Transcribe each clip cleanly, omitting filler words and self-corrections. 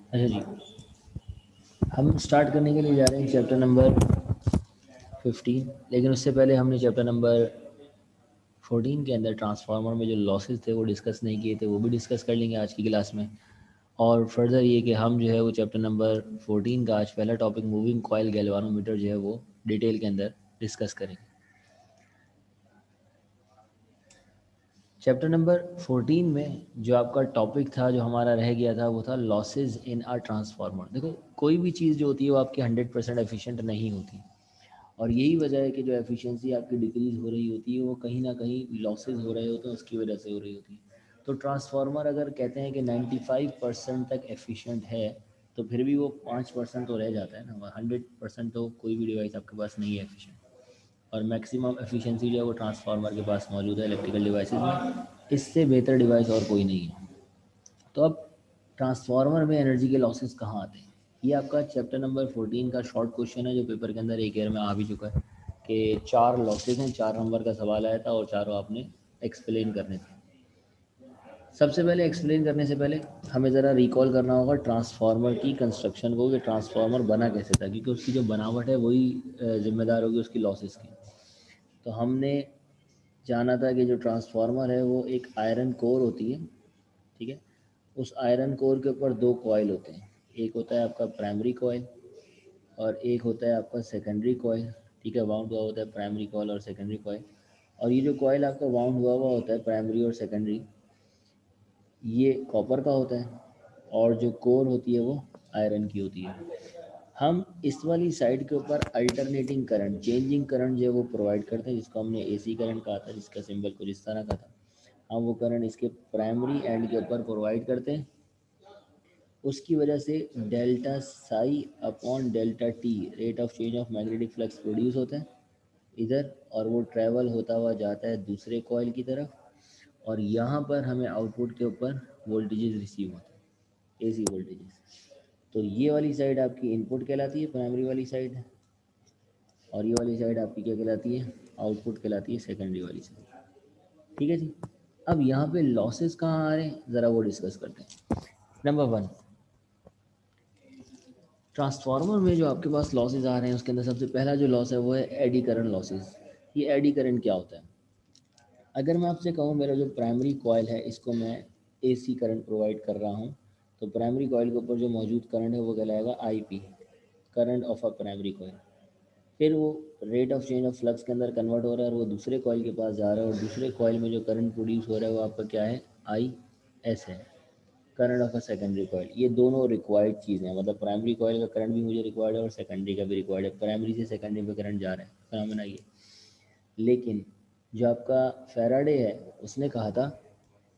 अच्छा जी, हम स्टार्ट करने के लिए जा रहे हैं चैप्टर नंबर 15, लेकिन उससे पहले हमने चैप्टर नंबर 14 के अंदर ट्रांसफार्मर में जो लॉसेस थे वो डिस्कस नहीं किए थे, वो भी डिस्कस कर लेंगे आज की क्लास में। और फर्दर ये कि हम जो है वो चैप्टर नंबर 14 का आज पहला टॉपिक मूविंग कॉइल गैल्वानोमीटर जो है वो डिटेल के अंदर डिस्कस करेंगे। चैप्टर नंबर 14 में जो आपका टॉपिक था, जो हमारा रह गया था, वो था लॉसेस इन अ ट्रांसफार्मर। देखो, कोई भी चीज़ जो होती है वो आपकी 100% एफिशिएंट नहीं होती, और यही वजह है कि जो एफिशिएंसी आपकी डिक्रीज़ हो रही होती है वो कहीं ना कहीं लॉसेस हो रहे होते हैं, उसकी वजह से हो रही होती है। तो ट्रांसफार्मर अगर कहते हैं कि 95% तक एफिशिएंट है, तो फिर भी वो 5% तो रह जाता है ना। 100% तो कोई भी डिवाइस आपके पास नहीं है एफिशिएंट, और मैक्सिमम एफिशिएंसी जो है वो ट्रांसफार्मर के पास मौजूद है इलेक्ट्रिकल डिवाइसेस में। इससे बेहतर डिवाइस और कोई नहीं है। तो अब ट्रांसफार्मर में एनर्जी के लॉसेस कहाँ आते हैं, ये आपका चैप्टर नंबर 14 का शॉर्ट क्वेश्चन है, जो पेपर के अंदर एक ईयर में आ भी चुका है कि 4 लॉसेस हैं, 4 नंबर का सवाल आया था और चारों आपने एक्सप्लेन करने थे। सबसे पहले एक्सप्लेन करने से पहले हमें ज़रा रिकॉल करना होगा ट्रांसफार्मर की कंस्ट्रक्शन को, कि ट्रांसफार्मर बना कैसे था, क्योंकि उसकी जो बनावट है वही जिम्मेदार होगी उसकी लॉसेस की। तो हमने जाना था कि जो ट्रांसफार्मर है वो एक आयरन कोर होती है, ठीक है। उस आयरन कोर के ऊपर 2 कॉइल होते हैं, एक होता है आपका प्राइमरी कॉइल और एक होता है आपका सेकेंडरी कॉइल, ठीक है। वाउंड हुआ होता है प्राइमरी कॉइल और सेकेंडरी कॉइल। और ये जो कॉइल आपका वाउंड हुआ हुआ होता है प्राइमरी और सेकेंडरी, ये कॉपर का होता है, और जो कोर होती है वो आयरन की होती है। हम इस वाली साइड के ऊपर अल्टरनेटिंग करंट, चेंजिंग करंट जो है वो प्रोवाइड करते हैं, जिसको हमने एसी करंट कहा था, जिसका सिंबल कुछ इस तरह का था। हम वो करंट इसके प्राइमरी एंड के ऊपर प्रोवाइड करते हैं। उसकी वजह से delta psi upon delta T rate of change of magnetic flux produce होता है इधर, और वो ट्रैवल होता हुआ जाता है दूसरे कॉइल की तरफ, और यहाँ पर हमें आउटपुट के ऊपर वोल्टेजेस रिसीव होते हैं, एसी वोल्टेजेस। तो ये वाली साइड आपकी इनपुट कहलाती है, प्राइमरी वाली साइड, और ये वाली साइड आपकी क्या कहलाती है, आउटपुट कहलाती है, सेकेंडरी वाली साइड। ठीक है जी। अब यहाँ पे लॉसेस कहाँ आ रहे हैं, ज़रा वो डिस्कस करते हैं। नंबर 1, ट्रांसफार्मर में जो आपके पास लॉसेज आ रहे हैं उसके अंदर सबसे पहला जो लॉस है वो है एडी करंट लॉसेज। ये एडी करंट क्या होता है? अगर मैं आपसे कहूँ मेरा जो प्राइमरी कॉइल है इसको मैं एसी करंट प्रोवाइड कर रहा हूँ, तो प्राइमरी कॉइल के ऊपर जो मौजूद करंट है वो कहलाएगा IP, current of a primary coil. फिर वो rate of change of flux के अंदर कन्वर्ट हो रहा है और वो दूसरे कॉइल के पास जा रहा है, और दूसरे कॉइल में जो करंट प्रोड्यूस हो रहा है वो आपका क्या है, आई एस है, current of a secondary coil. ये दोनों रिक्वायर्ड चीज़ें हैं, मतलब प्राइमरी कॉइल का करंट भी मुझे रिक्वायर्ड है और सेकेंडरी का भी रिक्वायर्ड है, प्राइमरी से सेकेंडरी पे करंट जा रहा है, फिनोमेना ये। लेकिन जो आपका फैराडे है उसने कहा था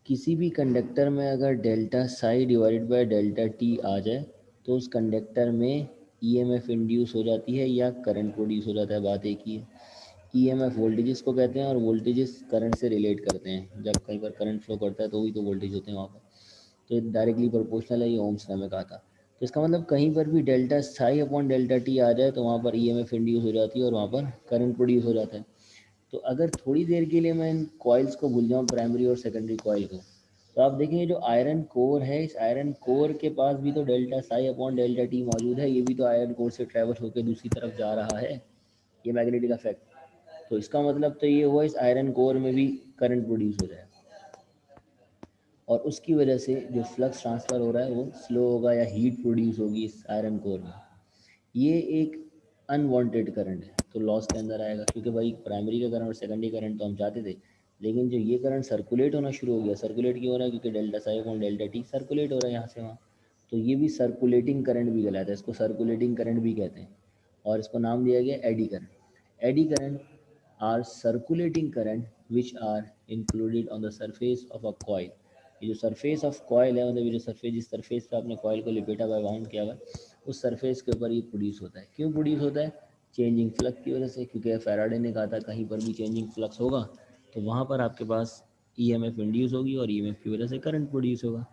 किसी भी कंडक्टर में अगर delta psi divided by delta t आ जाए तो उस कंडक्टर में ईएमएफ इंड्यूस हो जाती है या करंट प्रोड्यूस हो जाता है, बात एक ही है। ईएमएफ वोल्टेजेस को कहते हैं और वोल्टेजेस करंट से रिलेट करते हैं, जब कई बार करंट फ्लो करता है तो वही तो वोल्टेज होते हैं वहाँ पर। तो ये डायरेक्टली प्रोपोर्शनल है, ये ओम्स ने हमें कहा था। तो इसका मतलब कहीं पर भी delta psi upon delta t आ जाए तो वहाँ पर ईएमएफ इंड्यूस हो जाती है और वहाँ पर करंट प्रोड्यूस हो जाता है। तो अगर थोड़ी देर के लिए मैं इन कॉइल्स को भूल जाऊँ, प्राइमरी और सेकेंडरी कॉइल को, तो आप देखेंगे जो आयरन कोर है, इस आयरन कोर के पास भी तो delta psi upon delta T मौजूद है, ये भी तो आयरन कोर से ट्रैवल होकर दूसरी तरफ जा रहा है, ये मैग्नेटिक इफेक्ट। तो इसका मतलब तो ये हुआ इस आयरन कोर में भी करंट प्रोड्यूस हो जाए, और उसकी वजह से जो फ्लक्स ट्रांसफ़र हो रहा है वो स्लो होगा या हीट प्रोड्यूस होगी इस आयरन कोर में। ये एक अनवांटेड करंट है, तो लॉस के अंदर आएगा, क्योंकि भाई प्राइमरी का करंट और सेकेंडरी करंट तो हम चाहते थे, लेकिन जो ये करंट सर्कुलेट होना शुरू हो गया, सर्कुलेट क्यों हो रहा है, क्योंकि delta psi upon delta T circulate हो रहा है यहाँ से वहाँ, तो ये भी सर्कुलेटिंग करंट भी कहलाता है, इसको सर्कुलेटिंग करंट भी कहते हैं, और इसको नाम दिया गया eddy current. Eddy current are circulating current which are included on the surface of a coil. ये जो सरफेस ऑफ कॉइल है, मतलब ये जो सरफेस, जिस सरफेस पे आपने कॉइल को लिपेटा हुआ बाउंड किया हुआ है, उस सरफेस के ऊपर ये प्रोड्यूस होता है। क्यों प्रोड्यूस होता है? चेंजिंग फ्लक्स की वजह से, क्योंकि फैराडे ने कहा था कहीं पर भी चेंजिंग फ्लक्स होगा तो वहाँ पर आपके पास ईएमएफ इंड्यूस होगी और ईएमएफ की वजह से करंट प्रोड्यूस होगा।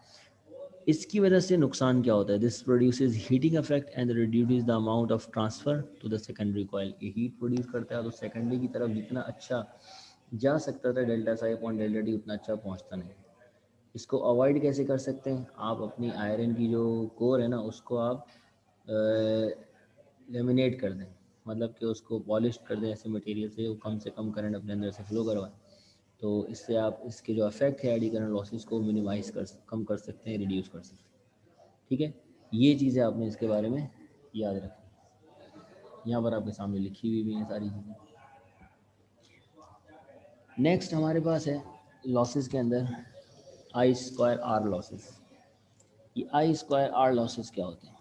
इसकी वजह से नुकसान क्या होता है? This produces heating effect and reduces the amount of transfer to the secondary coil. ये हीट प्रोड्यूस करता है तो सेकेंडरी की तरफ जितना अच्छा जा सकता था delta psi upon delta T, उतना अच्छा पहुंचता नहीं। इसको अवॉइड कैसे कर सकते हैं? आप अपनी आयरन की जो कोर है ना उसको आप लेमिनेट कर दें, मतलब कि उसको पॉलिश कर दें ऐसे मटेरियल से वो कम करंट अपने अंदर से फ्लो करवाए। तो इससे आप इसके जो अफेक्ट है एडी करंट लॉसेस को मिनिमाइज़ कम कर सकते हैं, रिड्यूस कर सकते हैं। ठीक है, ये चीज़ें आपने इसके बारे में याद रखनी। यहाँ पर आपके सामने लिखी हुई भी हैं सारी चीज़ें। नेक्स्ट हमारे पास है लॉसेस के अंदर आई स्क्वायर आर लॉसेस। ये आई स्क्वायर आर लॉसेस क्या होते हैं?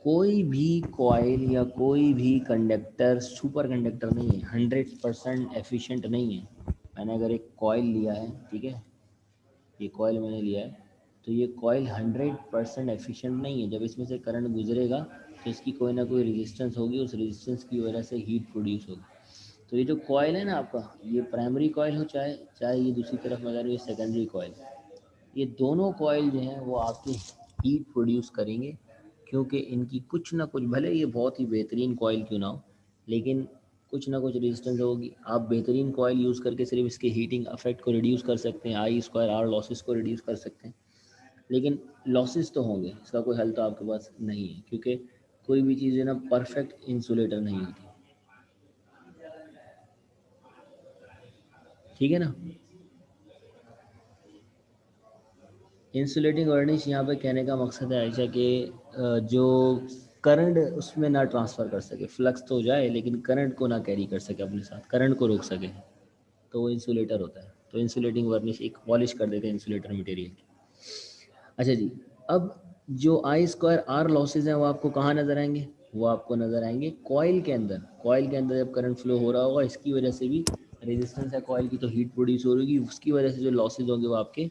कोई भी कॉइल या कोई भी कंडक्टर सुपर कंडक्टर नहीं है, 100% एफिशिएंट नहीं है। मैंने अगर एक कॉइल लिया है, ठीक है, ये कॉइल मैंने लिया है, तो ये कॉइल 100% एफिशिएंट नहीं है। जब इसमें से करंट गुजरेगा तो इसकी कोई ना कोई रेजिस्टेंस होगी, उस रेजिस्टेंस की वजह से हीट प्रोड्यूस होगी। तो ये जो कॉइल है ना आपका, ये प्राइमरी कॉइल हो चाहे चाहे ये दूसरी तरफ मैं ये सेकेंडरी कॉइल, ये दोनों कॉइल जो हैं वो आपकी हीट प्रोड्यूस करेंगे, क्योंकि इनकी कुछ ना कुछ, भले ये बहुत ही बेहतरीन कॉइल क्यों ना हो, लेकिन कुछ ना कुछ रेजिस्टेंस होगी। आप बेहतरीन कॉइल यूज़ करके सिर्फ इसके हीटिंग अफेक्ट को रिड्यूस कर सकते हैं, आई स्क्वायर आर लॉसेस को रिड्यूस कर सकते हैं, लेकिन लॉसेस तो होंगे, इसका कोई हल तो आपके पास नहीं है, क्योंकि कोई भी चीज़ है ना परफेक्ट इंसुलेटर नहीं होती। ठीक है ना। इंसुलेटिंग वर्निश यहाँ पे कहने का मकसद है ऐसा कि जो करंट उसमें ना ट्रांसफ़र कर सके, फ्लक्स तो हो जाए लेकिन करंट को ना कैरी कर सके अपने साथ, करंट को रोक सके, तो वो इंसुलेटर होता है। तो इंसुलेटिंग वर्निश एक पॉलिश कर देते हैं इंसुलेटर मटेरियल की। अच्छा जी, अब जो आई स्क्वायर आर लॉसेज हैं वो आपको कहाँ नज़र आएंगे? वो आपको नज़र आएंगे कॉइल के अंदर। कॉइल के अंदर जब करंट फ्लो हो रहा होगा, इसकी वजह से भी रेजिस्टेंस है कॉइल की, तो हीट प्रोड्यूस हो रही होगी, उसकी वजह से जो लॉसेज होंगे वो आपके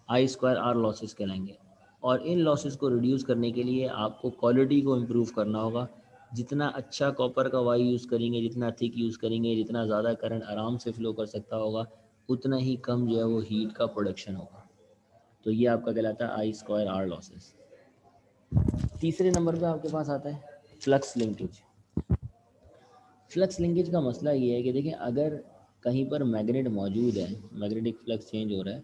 आई स्क्वायर आर लॉसेस कहलाएंगे। और इन लॉसेस को रिड्यूस करने के लिए आपको क्वालिटी को इम्प्रूव करना होगा। जितना अच्छा कॉपर का वाई यूज़ करेंगे, जितना थिक यूज़ करेंगे, जितना ज़्यादा करंट आराम से फ्लो कर सकता होगा, उतना ही कम जो है वो हीट का प्रोडक्शन होगा। तो ये आपका कहलाता है आई स्क्वायर आर लॉसेस। तीसरे नंबर पे आपके पास आता है फ्लक्स लिंकेज। फ्लक्स लिंकेज का मसला ये है कि देखिए, अगर कहीं पर मैग्नेट मौजूद है, मैग्नेटिक फ्लक्स चेंज हो रहा है,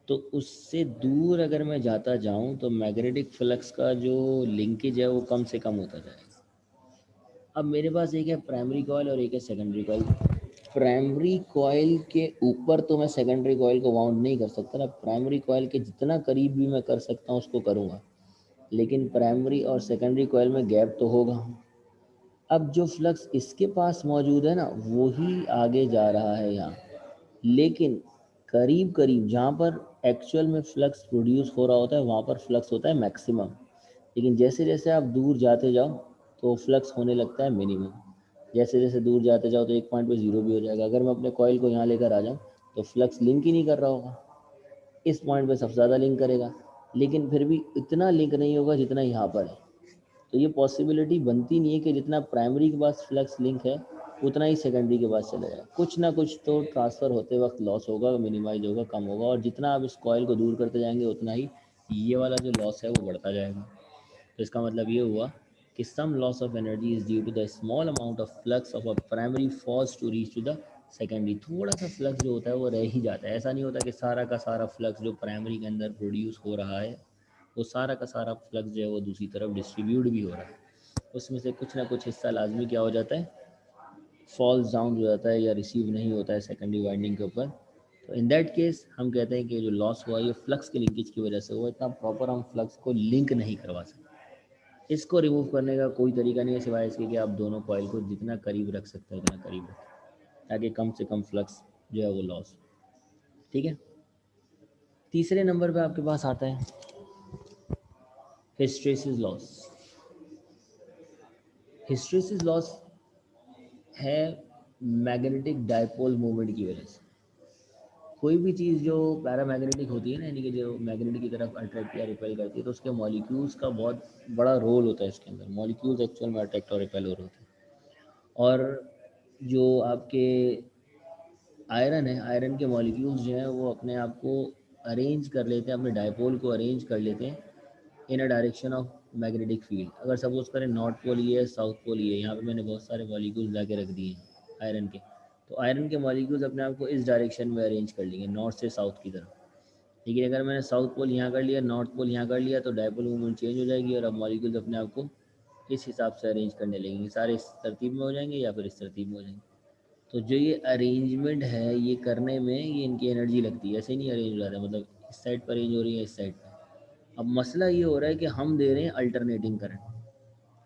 तो उससे दूर अगर मैं जाता जाऊं तो मैग्नेटिक फ्लक्स का जो लिंकेज है वो कम से कम होता जाएगा। अब मेरे पास एक है प्राइमरी कॉइल और एक है सेकेंडरी कॉइल। प्राइमरी कॉइल के ऊपर तो मैं सेकेंडरी कॉइल को वाउंड नहीं कर सकता ना, प्राइमरी कॉइल के जितना करीब भी मैं कर सकता हूँ उसको करूँगा, लेकिन प्राइमरी और सेकेंडरी कॉइल में गैप तो होगा। अब जो फ्लक्स इसके पास मौजूद है ना वो ही आगे जा रहा है यहाँ, लेकिन करीब करीब जहाँ पर एक्चुअल में फ्लक्स प्रोड्यूस हो रहा होता है वहाँ पर फ्लक्स होता है मैक्सिमम, लेकिन जैसे जैसे आप दूर जाते जाओ तो फ्लक्स होने लगता है मिनिमम। जैसे जैसे दूर जाते जाओ तो एक पॉइंट पे ज़ीरो भी हो जाएगा। अगर मैं अपने कॉइल को यहाँ लेकर आ जाऊँ तो फ्लक्स लिंक ही नहीं कर रहा होगा, इस पॉइंट पे सबसे ज़्यादा लिंक करेगा, लेकिन फिर भी इतना लिंक नहीं होगा जितना यहाँ पर है। तो ये पॉसिबिलिटी बनती नहीं है कि जितना प्राइमरी के पास फ्लक्स लिंक है उतना ही सेकेंडरी के पास चला जाए। कुछ ना कुछ तो ट्रांसफ़र होते वक्त लॉस होगा, मिनिमाइज होगा, कम होगा, और जितना आप इस कॉइल को दूर करते जाएंगे उतना ही ये वाला जो लॉस है वो बढ़ता जाएगा। तो इसका मतलब ये हुआ कि some loss of energy is due to the small amount of flux of a primary falls to reach to the secondary. थोड़ा सा फ्लक्स जो होता है वो रह ही जाता है। ऐसा नहीं होता कि सारा का सारा फ्लक्स जो प्राइमरी के अंदर प्रोड्यूस हो रहा है वो सारा का सारा फ्लक्स जो है वो दूसरी तरफ डिस्ट्रीब्यूट भी हो रहा है। उसमें से कुछ ना कुछ हिस्सा लाजमी क्या हो जाता है, फॉल्स डाउन हो जाता है या रिसीव नहीं होता है सेकेंडरी वाइंडिंग के ऊपर। तो इन दैट केस हम कहते हैं कि जो लॉस हुआ ये फ्लक्स के लिंकेज की वजह से हुआ, इतना प्रॉपर हम फ्लक्स को लिंक नहीं करवा सकते। इसको रिमूव करने का कोई तरीका नहीं है सिवाय इसके कि आप दोनों कॉइल को जितना करीब रख सकते हैं उतना करीब रखें, ताकि कम से कम फ्लक्स जो है वो लॉस। ठीक है। तीसरे नंबर पे आपके पास आता है हिस्ट्रेसिस लॉस। हिस्ट्रेसिस लॉस है मैग्नेटिक डायपोल मूवमेंट की वजह से। कोई भी चीज़ जो पैरामैग्नेटिक होती है ना, यानी कि जो मैग्नेट की तरफ अट्रैक्ट या रिपेल करती है, तो उसके मॉलिक्यूल्स का बहुत बड़ा रोल होता है इसके अंदर। मॉलिक्यूल्स एक्चुअल में अट्रैक्ट और रिपेल हो रहे होते हैं। और जो आपके आयरन है, आयरन के मॉलिक्यूल्स जो हैं वो अपने आप को अरेंज कर लेते हैं, अपने डायपोल को अरेंज कर लेते हैं in a direction of magnetic field. अगर सपोज करें नॉर्थ पोल ये है, साउथ पोल ये है, यहाँ पे मैंने बहुत सारे मॉलिक्यूल्स ला के रख दिए हैं आयरन के, तो आयरन के मॉलिक्यूल्स अपने आप को इस डायरेक्शन में अरेंज कर लेंगे, नॉर्थ से साउथ की तरफ। लेकिन अगर मैंने साउथ पोल यहाँ कर लिया, नॉर्थ पोल यहाँ कर लिया, तो डायपोल मूवमेंट चेंज हो जाएगी और अब मॉलिक्यूल्स अपने आप को इस हिसाब से अरेंज करने लगेंगे, सारे इस तरतीब में हो जाएंगे या फिर इस तरतीब में हो जाएंगे। तो जो ये अरेंजमेंट है ये करने में ये इनकी एनर्जी लगती है, ऐसे ही नहीं अरेंज हो जाता, मतलब इस साइड पर अरेंज हो रही है, इस साइड पर। अब मसला ये हो रहा है कि हम दे रहे हैं अल्टरनेटिंग करंट।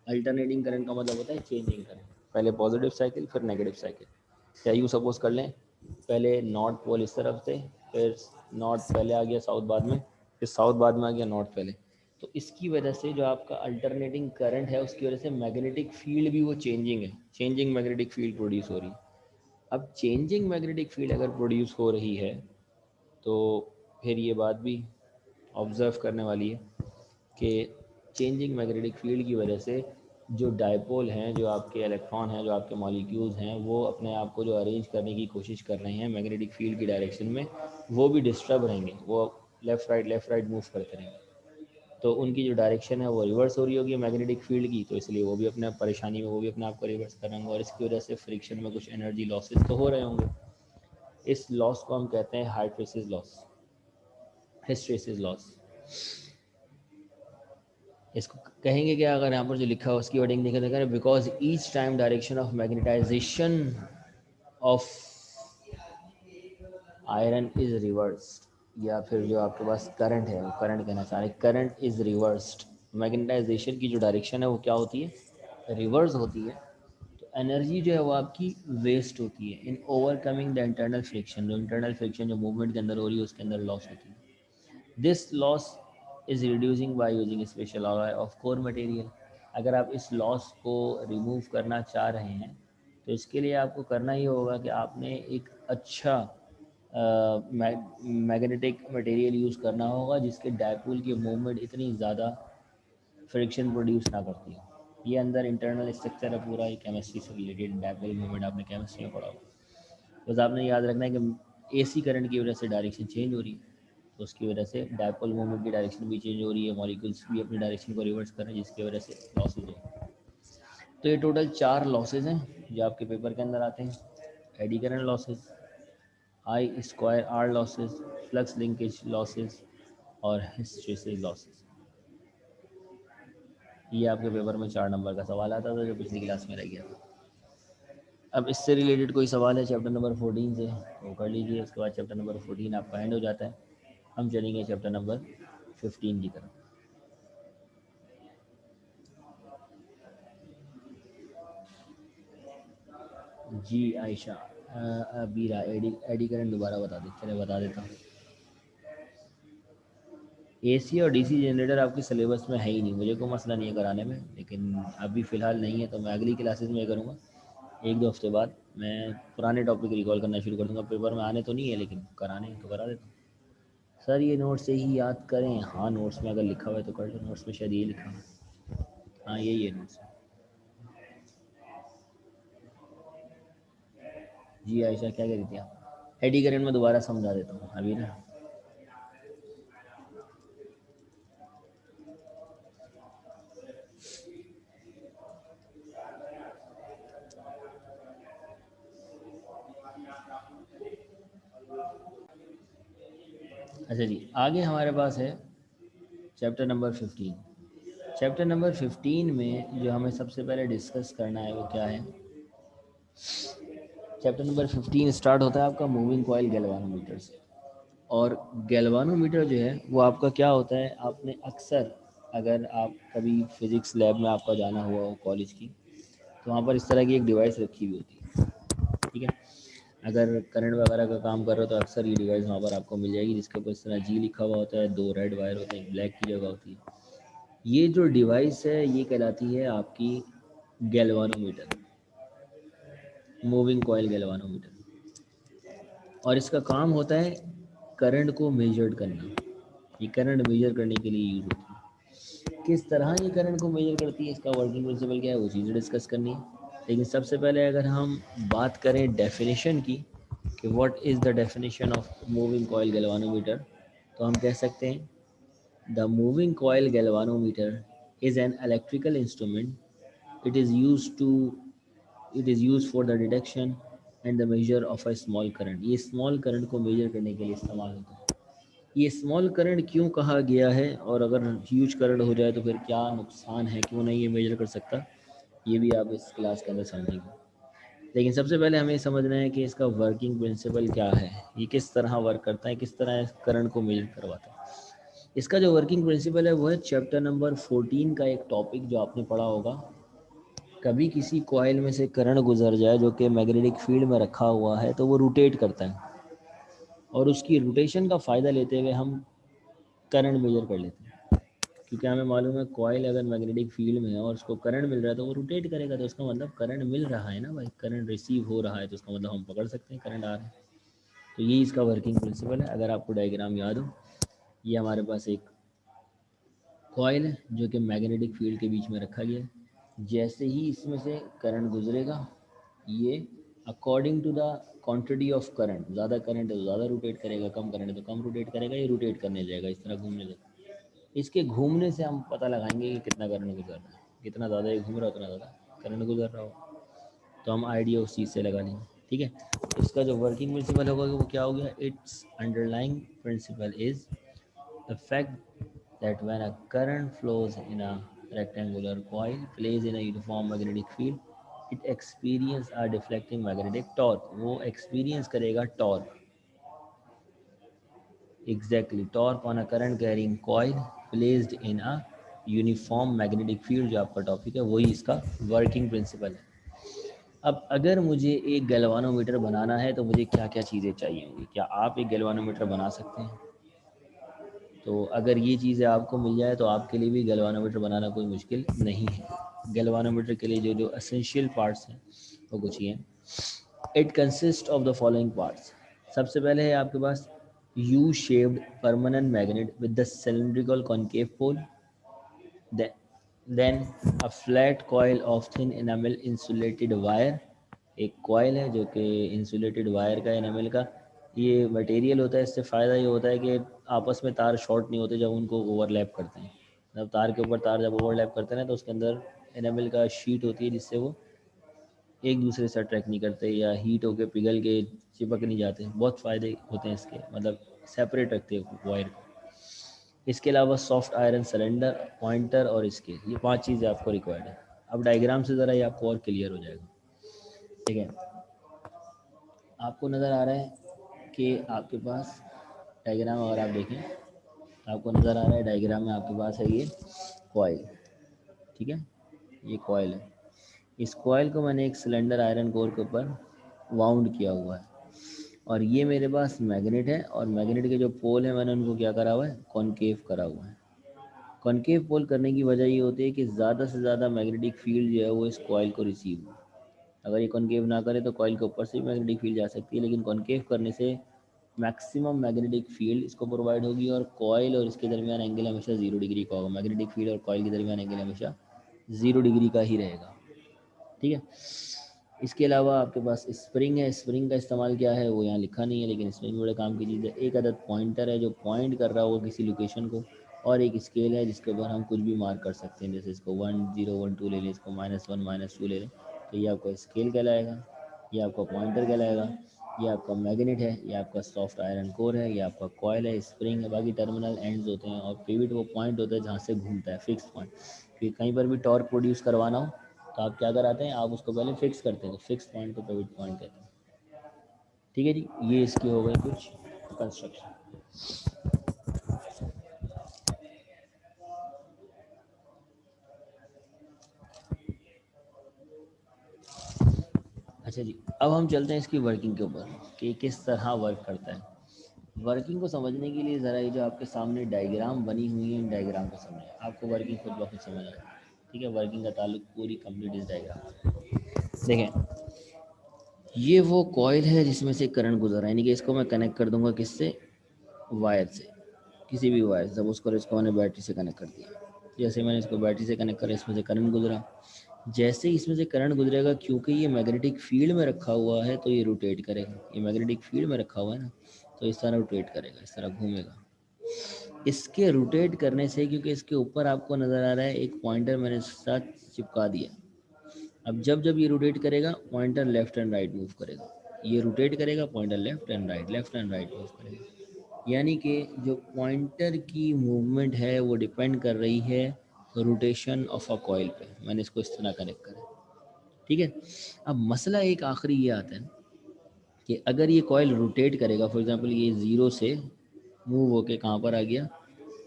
अल्टरनेटिंग करंट का मतलब होता है चेंजिंग करंट, पहले पॉजिटिव साइकिल फिर नेगेटिव साइकिल। या यूँ सपोज कर लें, पहले नॉर्थ पोल इस तरफ से, फिर नॉर्थ पहले आ गया साउथ बाद में, फिर साउथ बाद में आ गया नॉर्थ पहले। तो इसकी वजह से जो आपका अल्टरनेटिंग करंट है उसकी वजह से मैग्नेटिक फील्ड भी वो चेंजिंग है, चेंजिंग मैग्नेटिक फील्ड प्रोड्यूस हो रही है। अब चेंजिंग मैग्नेटिक फील्ड अगर प्रोड्यूस हो रही है तो फिर ये बात भी ऑब्ज़र्व करने वाली है कि चेंजिंग मैग्नेटिक फील्ड की वजह से जो डायपोल हैं, जो आपके इलेक्ट्रॉन हैं, जो आपके मॉलिक्यूल्स हैं, वो अपने आप को जो अरेंज करने की कोशिश कर रहे हैं मैग्नेटिक फील्ड की डायरेक्शन में, वो भी डिस्टर्ब रहेंगे, वो लेफ़्ट राइट मूव करते रहेंगे। तो उनकी जो डायरेक्शन है वो रिवर्स हो रही होगी मैग्नेटिक फील्ड की, तो इसलिए वो भी अपने परेशानी में वो भी अपने आप को रिवर्स कर रहे होंगे और इसकी वजह से फ्रिक्शन में कुछ एनर्जी लॉसेस तो हो रहे होंगे। इस लॉस को हम कहते हैं हाइस्टेरेसिस लॉस, हिस्टेरेसिस लॉस। इसको कहेंगे क्या, अगर यहाँ पर जो लिखा है उसकी वर्डिंग देखें तो कह रहे because each time direction of magnetization of iron is reversed, या फिर जो आपके पास करंट है वो करंट कहना चाह रहे, करंट इज रिवर्स्ड। मैग्नेटाइजेशन की जो डायरेक्शन है वो क्या होती है, रिवर्स होती है। तो एनर्जी जो है वो आपकी वेस्ट होती है in overcoming the internal friction, जो इंटरनल फ्रिक्शन जो मूवमेंट के अंदर हो रही है उसके अंदर लॉस होती है। This loss is reducing by using special alloy of core material. अगर आप इस लॉस को रिमूव करना चाह रहे हैं तो इसके लिए आपको करना ये होगा कि आपने एक अच्छा मैग्नेटिक मटेरियल यूज़ करना होगा जिसके डायपोल की मूवमेंट इतनी ज़्यादा फ्रिक्शन प्रोड्यूस ना करती हो। ये अंदर इंटरनल स्ट्रक्चर है पूरा, ये केमिस्ट्री से रिलेटेड, डायपोल मूवमेंट आपने केमिस्ट्री में पढ़ा होगा। बस आपने याद रखना है कि एसी करंट की वजह से डायरेक्शन चेंज हो रही है, तो उसकी वजह से डायपोल मूवमेंट की डायरेक्शन भी चेंज हो रही है, मॉलिक्यूल्स भी अपनी डायरेक्शन को रिवर्स कर रहे हैं जिसकी वजह से लॉसेज हो। तो ये टोटल 4 लॉसेज हैं जो आपके पेपर के अंदर आते हैं। Eddy current losses, I square R losses, flux linkage losses और हिस्टेरेसिस लॉसेज। ये आपके पेपर में 4 नंबर का सवाल आता था जो पिछली क्लास में रह गया था। अब इससे रिलेटेड कोई सवाल है चैप्टर नंबर 14 से वो कर लीजिए, उसके बाद चैप्टर नंबर 14 आपका एंड हो जाता है, हम चलेंगे चैप्टर नंबर 15 की तरफ। जी आयशा, बीरा, एडी एडी करंट दोबारा बता दे, चले बता देता हूँ। एसी और डीसी जनरेटर आपके सिलेबस में है ही नहीं, मुझे कोई मसला नहीं है कराने में, लेकिन अभी फ़िलहाल नहीं है तो मैं अगली क्लासेस में करूँगा। 1-2 हफ्ते बाद मैं पुराने टॉपिक रिकॉल करना शुरू कर दूँगा, पेपर में आने तो नहीं है लेकिन कराने तो करा देता हूँ। सर ये नोट्स से ही याद करें, हाँ नोट्स में अगर लिखा हुआ है तो कर लो, नोट्स में शायद ये लिखा है, हाँ यही है नोट्स। जी आयशा क्या कह रही थी आप? एडी करंट में दोबारा समझा देता हूँ अभी ना। अच्छा जी, आगे हमारे पास है चैप्टर नंबर 15। चैप्टर नंबर 15 में जो हमें सबसे पहले डिस्कस करना है वो क्या है, चैप्टर नंबर 15 स्टार्ट होता है आपका मूविंग कॉइल गैल्वानोमीटर से। और गैल्वानोमीटर जो है वो आपका क्या होता है, आपने अक्सर अगर आप कभी फिज़िक्स लैब में आपका जाना हुआ हो कॉलेज की, तो वहाँ पर इस तरह की एक डिवाइस रखी हुई होती है, ठीक है। अगर करंट वगैरह का काम कर रहे हो तो अक्सर ये डिवाइस वहाँ पर आपको मिल जाएगी जिसके ऊपर इस तरह जी लिखा हुआ होता है, 2 रेड वायर होते हैं, एक ब्लैक की जगह होती है। ये जो डिवाइस है ये कहलाती है आपकी गैल्वानोमीटर, मूविंग कॉइल गैल्वानोमीटर। और इसका काम होता है करंट को मेजर करना, ये करंट मेजर करने के लिए यूज़ होती है। किस तरह ये करंट को मेजर करती है, इसका वर्किंग प्रिंसिपल क्या है, वो चीज़ें डिस्कस करनी है। लेकिन सबसे पहले अगर हम बात करें डेफिनेशन की कि what is the definition of moving coil galvanometer, तो हम कह सकते हैं the moving coil galvanometer is an electrical instrument, it is used to it is used for the detection and the measure of a small current। ये small current को major करने के लिए इस्तेमाल होता है। ये स्मॉल करंट क्यों कहा गया है, और अगर ह्यूज करंट हो जाए तो फिर क्या नुकसान है, क्यों नहीं ये मेजर कर सकता, ये भी आप इस क्लास के अंदर समझेंगे। लेकिन सबसे पहले हमें समझना है कि इसका वर्किंग प्रिंसिपल क्या है, ये किस तरह वर्क करता है, किस तरह करंट को मेजर करवाता है। इसका जो वर्किंग प्रिंसिपल है वो है चैप्टर नंबर 14 का एक टॉपिक जो आपने पढ़ा होगा। कभी किसी कॉइल में से करंट गुजर जाए जो कि मैग्नेटिक फील्ड में रखा हुआ है तो वो रोटेट करता है, और उसकी रोटेशन का फ़ायदा लेते हुए हम करंट मेजर कर लेते हैं। क्योंकि हमें मालूम है कॉइल अगर मैग्नेटिक फील्ड में है और उसको करंट मिल रहा है तो वो रोटेट करेगा, तो उसका मतलब करंट मिल रहा है ना भाई, करंट रिसीव हो रहा है, तो उसका मतलब हम पकड़ सकते हैं करंट आ रहा है। तो ये इसका वर्किंग प्रिंसिपल है। अगर आपको डायग्राम याद हो, ये हमारे पास एक कॉइल है जो कि मैग्नेटिक फील्ड के बीच में रखा गया है। जैसे ही इसमें से करंट गुजरेगा, ये according to the quantity of current, ज़्यादा करंट है तो ज़्यादा रोटेट करेगा, कम करंट है तो कम रोटेट करेगा, ये रोटेट करने जाएगा, इस तरह घूमने जाएगा। इसके घूमने से हम पता लगाएंगे कि कितना करंट गुजर रहा है, कितना ज़्यादा ये घूम रहा है उतना ज़्यादा करंट गुजर रहा हो, तो हम आइडिया उस चीज़ से लगा लेंगे। ठीक है, इसका जो वर्किंग प्रिंसिपल होगा वो क्या हो गया, its underlying principle is the fact that when a current flows in a rectangular coil placed in a uniform magnetic field, it experience a deflecting magnetic torque. वो experience करेगा torque, exactly torque on a current carrying coil placed in a uniform magnetic field, जो आपका topic है वही इसका working principle है। अब अगर मुझे एक गैल्वानोमीटर बनाना है तो मुझे क्या क्या चीज़ें चाहिए होंगी, क्या आप एक गैल्वानोमीटर बना सकते हैं? तो अगर ये चीज़ें आपको मिल जाए तो आपके लिए भी गैल्वानोमीटर बनाना कोई मुश्किल नहीं है। गैल्वानोमीटर के लिए जो जो एसेंशियल पार्ट्स हैं वो कुछ ये हैं। It consist of the following parts. सबसे पहले है आपके पास U shaped permanent magnet with the cylindrical concave pole, then a flat coil of thin enamel insulated wire. एक कॉइल है जो कि इंसुलेटेड वायर का, एनामेल का ये मटेरियल होता है। इससे फ़ायदा ये होता है कि आपस में तार शॉर्ट नहीं होते जब उनको ओवरलैप करते हैं। जब तार के ऊपर तार जब ओवरलैप करते हैं ना तो उसके अंदर एनामेल का शीट होती है जिससे वो एक दूसरे से अट्रैक्ट नहीं करते या हीट होके पिघल के चिपक नहीं जाते। बहुत फ़ायदे होते हैं इसके, मतलब सेपरेट रखते हैं वायर को। इसके अलावा सॉफ्ट आयरन सिलेंडर, पॉइंटर और स्केल, ये 5 चीज़ें आपको रिक्वायर्ड है। अब डायग्राम से ज़रा ये आपको और क्लियर हो जाएगा। ठीक है, आपको नज़र आ रहा है कि आपके पास डायग्राम, अगर आप देखें तो आपको नज़र आ रहा है डायग्राम में आपके पास है ये कॉइल। ठीक है, ये कॉइल है। इस कॉइल को मैंने एक सिलेंडर आयरन कोर के ऊपर वाउंड किया हुआ है, और ये मेरे पास मैग्नेट है, और मैग्नेट के जो पोल हैं मैंने उनको क्या करा हुआ है, कॉनकेव करा हुआ है। कॉनकेव पोल करने की वजह ये होती है कि ज़्यादा से ज़्यादा मैग्नेटिक फील्ड जो है वो इस कॉइल को रिसीव हो। अगर ये कॉनकेव ना करे तो कॉइल के ऊपर से भी मैग्नेटिक फील्ड जा सकती है, लेकिन कॉनकेव करने से मैक्सिमम मैग्नेटिक फील्ड इसको प्रोवाइड होगी, और कॉइल और इसके दरमियान एंगल हमेशा 0 डिग्री का होगा। मैग्नेटिक फील्ड और कॉइल के दरमियान एंगल हमेशा 0 डिग्री का ही रहेगा। ठीक है, इसके अलावा आपके पास स्प्रिंग है। स्प्रिंग का इस्तेमाल क्या है वो यहाँ लिखा नहीं है, लेकिन स्प्रिंग बड़े काम की चीज़ है। एक अदद पॉइंटर है जो पॉइंट कर रहा होगा किसी लोकेशन को, और एक स्केल है जिसके ऊपर हम कुछ भी मार्क कर सकते हैं। जैसे इसको 1 0 1 2 ले लें, इसको -1 -2 ले लें, तो ये आपका स्केल कहलाएगा, ये आपका पॉइंटर कहलाएगा। ये आपका मैग्नेट है, ये आपका सॉफ्ट आयरन कोर है, ये आपका कॉयल है, स्प्रिंग है। बाकी टर्मिनल एंड्स होते हैं, और पिविट वो पॉइंट होता है जहाँ से घूमता है, फिक्स पॉइंट। क्योंकि कहीं पर भी टॉर्क प्रोड्यूस करवाना हो तो आप क्या कराते हैं, आप उसको पहले फिक्स करते हैं, तो फिक्स पॉइंट को पिवट पॉइंट कहते हैं। ठीक है जी, ये इसके हो गए कुछ कंस्ट्रक्शन। अच्छा जी, अब हम चलते हैं इसकी वर्किंग के ऊपर कि किस तरह वर्क करता है। वर्किंग को समझने के लिए ज़रा ये जो आपके सामने डायग्राम बनी हुई है, इन डायग्राम को समझें, आपको वर्किंग खुद ब खुद समझ आए। ठीक है, वर्किंग का ताल्लुक पूरी कंप्लीट इस डायग्राम से। देखें, ये वो कॉइल है जिसमें से करंट गुजर रहा है, यानी कि इसको मैं कनेक्ट कर दूंगा किससे, वायर से, किसी भी वायर। सपोज करो इसको मैंने बैटरी से कनेक्ट कर दिया, जैसे मैंने इसको बैटरी से कनेक्ट करा, इसमें से करंट गुजरा। जैसे ही इसमें से करंट गुजरेगा, क्योंकि ये मैग्नेटिक फील्ड में रखा हुआ है तो ये रोटेट करेगा। ये मैग्नेटिक फील्ड में रखा हुआ है ना, तो इस तरह रोटेट करेगा, इस तरह घूमेगा। इसके रोटेट करने से, क्योंकि इसके ऊपर आपको नज़र आ रहा है एक पॉइंटर मैंने साथ चिपका दिया, अब जब जब ये रोटेट करेगा pointer left and right move करेगा। ये रोटेट करेगा, pointer left and right, left and right move करेगा। यानी कि जो पॉइंटर की मूवमेंट है वो डिपेंड कर रही है रोटेशन ऑफ अ कॉइल पे। मैंने इसको इस तरह कनेक्ट करा, ठीक है। अब मसला एक आखिरी ये आता है कि अगर ये कॉइल रोटेट करेगा, फॉर एग्जांपल ये ज़ीरो से मूव होके कहाँ पर आ गया,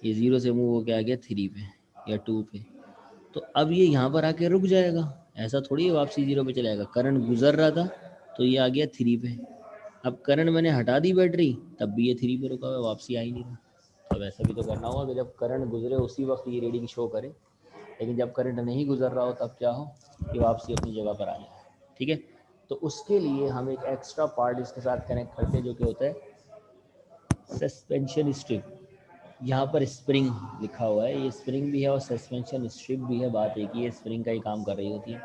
ये ज़ीरो से मूव होके आ गया थ्री पे या टू पे, तो अब ये यहाँ पर आके रुक जाएगा। ऐसा थोड़ी है वापसी ज़ीरो पे चलाएगा। करंट गुजर रहा था तो ये आ गया थ्री पे। अब करंट मैंने हटा दी बैटरी, तब भी ये थ्री पे रुका हुआ है, वापसी आ ही नहीं रहा। अब ऐसा भी तो करना होगा कि जब करंट गुजरे उसी वक्त ये रीडिंग शो करे, लेकिन जब करंट नहीं गुजर रहा हो तब क्या हो कि वापसी अपनी जगह पर आ जाए, ठीक है। तो उसके लिए हम एक एक्स्ट्रा पार्ट इसके साथ कनेक्ट करते हैं जो कि होता है सस्पेंशन स्ट्रिप। यहाँ पर स्प्रिंग लिखा हुआ है, ये स्प्रिंग भी है और सस्पेंशन स्ट्रिप भी है, बात एक ही है, स्प्रिंग का ही काम कर रही होती है।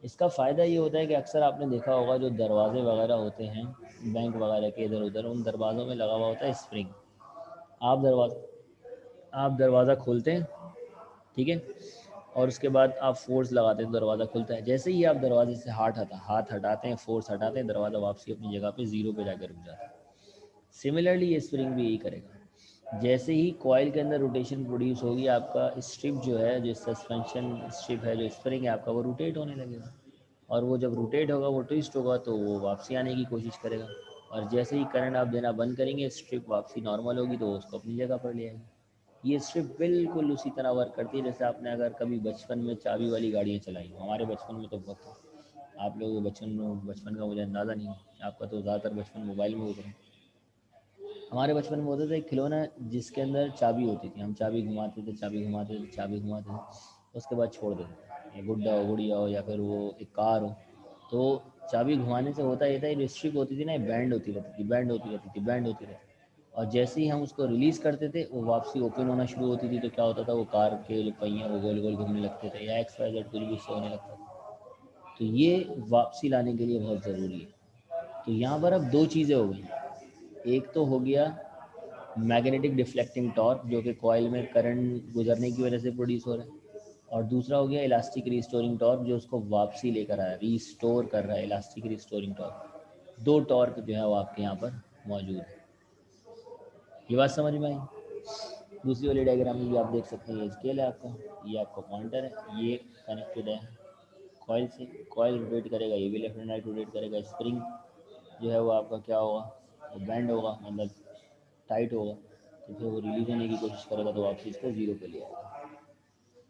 इसका फ़ायदा ये होता है कि अक्सर आपने देखा होगा जो दरवाजे वगैरह होते हैं बैंक वगैरह के इधर उधर, उन दरवाज़ों में लगा हुआ होता है स्प्रिंग। आप दरवाज़ा खोलते हैं, ठीक है, और उसके बाद आप फोर्स लगाते हैं तो दरवाज़ा खुलता है। जैसे ही आप दरवाजे से हाथ हटाते हैं, फोर्स हटाते हैं, दरवाज़ा वापसी अपनी जगह पे ज़ीरो पे जाकर रुक जाता है। सिमिलरली ये स्प्रिंग भी यही करेगा। जैसे ही कॉइल के अंदर रोटेशन प्रोड्यूस होगी, आपका स्ट्रिप जो है, जो सस्पेंशन स्ट्रिप है, जो स्प्रिंग है आपका, वो रोटेट होने लगेगा। और वो जब रोटेट होगा, वो ट्विस्ट होगा, तो वो वापसी आने की कोशिश करेगा। और जैसे ही करंट आप देना बंद करेंगे, स्ट्रिप वापसी नॉर्मल होगी तो उसको अपनी जगह पर ले आएगी। ये स्ट्रिप बिल्कुल उसी तरह वर्क करती है जैसे आपने अगर कभी बचपन में चाबी वाली गाड़ियाँ चलाई हो। हमारे बचपन में तो बहुत था, आप लोगों के बचपन का मुझे अंदाज़ा नहीं है, आपका तो ज़्यादातर बचपन मोबाइल में गुजरा। हमारे बचपन में होता था एक खिलौना जिसके अंदर चाबी होती थी, हम चाबी घुमाते थे, चाबी घुमाते थे, उसके बाद छोड़ देते थे। ये गुड्डा हो, गुड़िया हो, या फिर वो एक कार हो। तो चाबी घुमाने से होता ये था, ये स्ट्रिप होती थी ना, बैंड होती रहती थी, बैंड होती रहती थी। और जैसे ही हम उसको रिलीज़ करते थे, वो वापसी ओपन होना शुरू होती थी। तो क्या होता था, वो कार के जो पहिए वो गोल गोल घूमने लगते थे, या एक्स वाई जेड कुछ भी उससे होने लगता था। तो ये वापसी लाने के लिए बहुत ज़रूरी है। तो यहाँ पर अब दो चीज़ें हो गई। एक तो हो गया मैग्नेटिक डिफ्लेक्टिंग टॉर्क, जो कि कॉइल में करंट गुजरने की वजह से प्रोड्यूस हो रहा है। और दूसरा हो गया इलास्टिक रिस्टोरिंग टॉर्क, जो उसको वापसी लेकर आया, रिस्टोर कर रहा है, इलास्टिक रिस्टोरिंग टॉर्क। दो टॉर्क जो है वो आपके यहाँ पर मौजूद है। ये बात समझ में आई? दूसरी वाली डायग्राम में भी आप देख सकते हैं, ये स्केल है आपका, ये आपका पॉइंटर है, ये कनेक्टेड है कॉइल से। कॉइल रोटेट करेगा, ये भी लेफ्ट एंड राइट रोटेट करेगा। स्प्रिंग जो है वो आपका क्या होगा, वो बैंड होगा, मतलब टाइट होगा। तो फिर वो रिलीज होने की कोशिश करेगा तो वापस इसको ज़ीरो पे ले आएगा।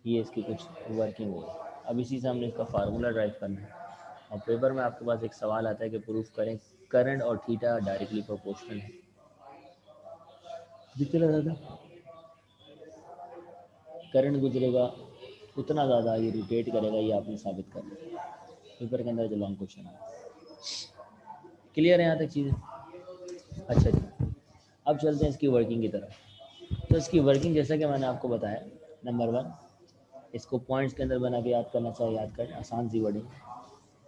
ये इसकी कुछ वर्किंग है। अब इसी से हमने इसका फार्मूला ड्राइव करना है। और पेपर में आपके पास एक सवाल आता है कि प्रूफ करें करंट और थीटा डायरेक्टली प्रोपोर्शनल है। जितना ज़्यादा करंट गुजरेगा उतना ज़्यादा ये रोटेट करेगा, ये आपने साबित करना है। पेपर के अंदर जो लॉन्ग क्वेश्चन है। क्लियर है यहाँ तक चीज़ें? अच्छा जी, अब चलते हैं इसकी वर्किंग की तरफ। तो इसकी वर्किंग जैसा कि मैंने आपको बताया, नंबर वन, इसको पॉइंट्स के अंदर बना के याद करना चाहिए, याद करें, आसान सी wording.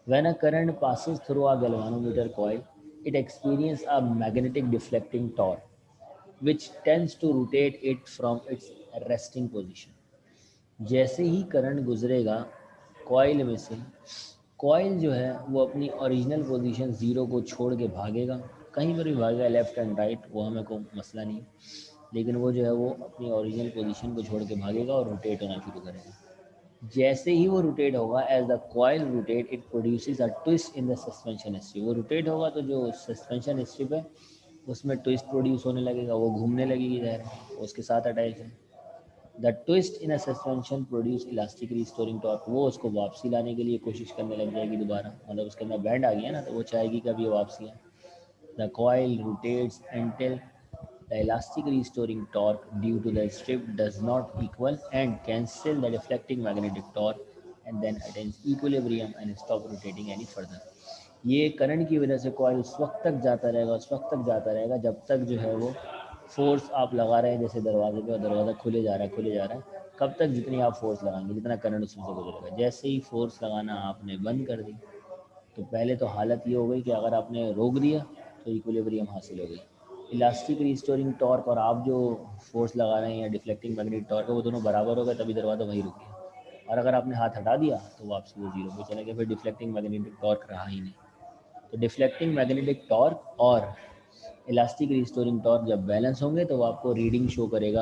When a current passes through a galvanometer coil, it experience a magnetic deflecting torque which tends to rotate it from its resting position। जैसे ही करंट गुजरेगा कॉइल में से, कॉइल जो है वो अपनी ओरिजिनल पोजीशन ज़ीरो को छोड़ के भागेगा। कहीं पर भी भागेगा, लेफ़्ट एंड राइट, वो हमें कोई मसला नहीं, लेकिन वो जो है वो अपनी ओरिजिनल पोजीशन को छोड़ के भागेगा और रोटेट होना शुरू करेगा। जैसे ही वो रोटेट होगा, as the coil rotate, it produces a twist in the suspension strip. वो रोटेट होगा तो जो सस्पेंशन स्ट्रिप है उसमें ट्विस्ट प्रोड्यूस होने लगेगा, वो घूमने लगेगी, ज़ाहिर उसके साथ अटैच है। The twist in a suspension produce elastic restoring torque. वो उसको वापसी लाने के लिए कोशिश करने लग जाएगी दोबारा, मतलब उसके अंदर बैंड आ गया ना, तो वो चाहेगी कि अब ये वापसी है। The coil rotates until the elastic restoring torque due to the strip does not equal and cancel the deflecting magnetic torque, and then attains equilibrium and stop rotating any further। ये करंट की वजह से coil उस वक्त तक जाता रहेगा, उस वक्त तक जाता रहेगा जब तक जो है वो फोर्स आप लगा रहे हैं, जैसे दरवाजे पे, और दरवाज़ा खुले जा रहा है, खुले जा रहा है, कब तक, जितनी आप फोर्स लगाएंगे, जितना करंट उसमें से गुजरेगा। जैसे ही फोर्स लगाना आपने बंद कर दी, तो पहले तो हालत ये हो गई कि अगर आपने रोक दिया तो इक्विलिब्रियम हासिल हो गई। इलास्टिक रिस्टोरिंग टॉर्क और आप जो फोर्स लगा रहे हैं या डिफ्लेक्टिंग मैग्नेटिक टॉर्क है, वो दोनों बराबर हो गए, तभी दरवाज़ा वहीं रुक गया। और अगर आपने हाथ हटा दिया तो वापसी वो जीरो पे चला गया, फिर डिफ्लेक्टिंग मैग्नेटिक टॉर्क रहा ही नहीं। तो डिफ्लेक्टिंग मैग्नेटिक टॉर्क और इलास्टिक रिस्टोरिंग टॉर्क जब बैलेंस होंगे तो वो आपको रीडिंग शो करेगा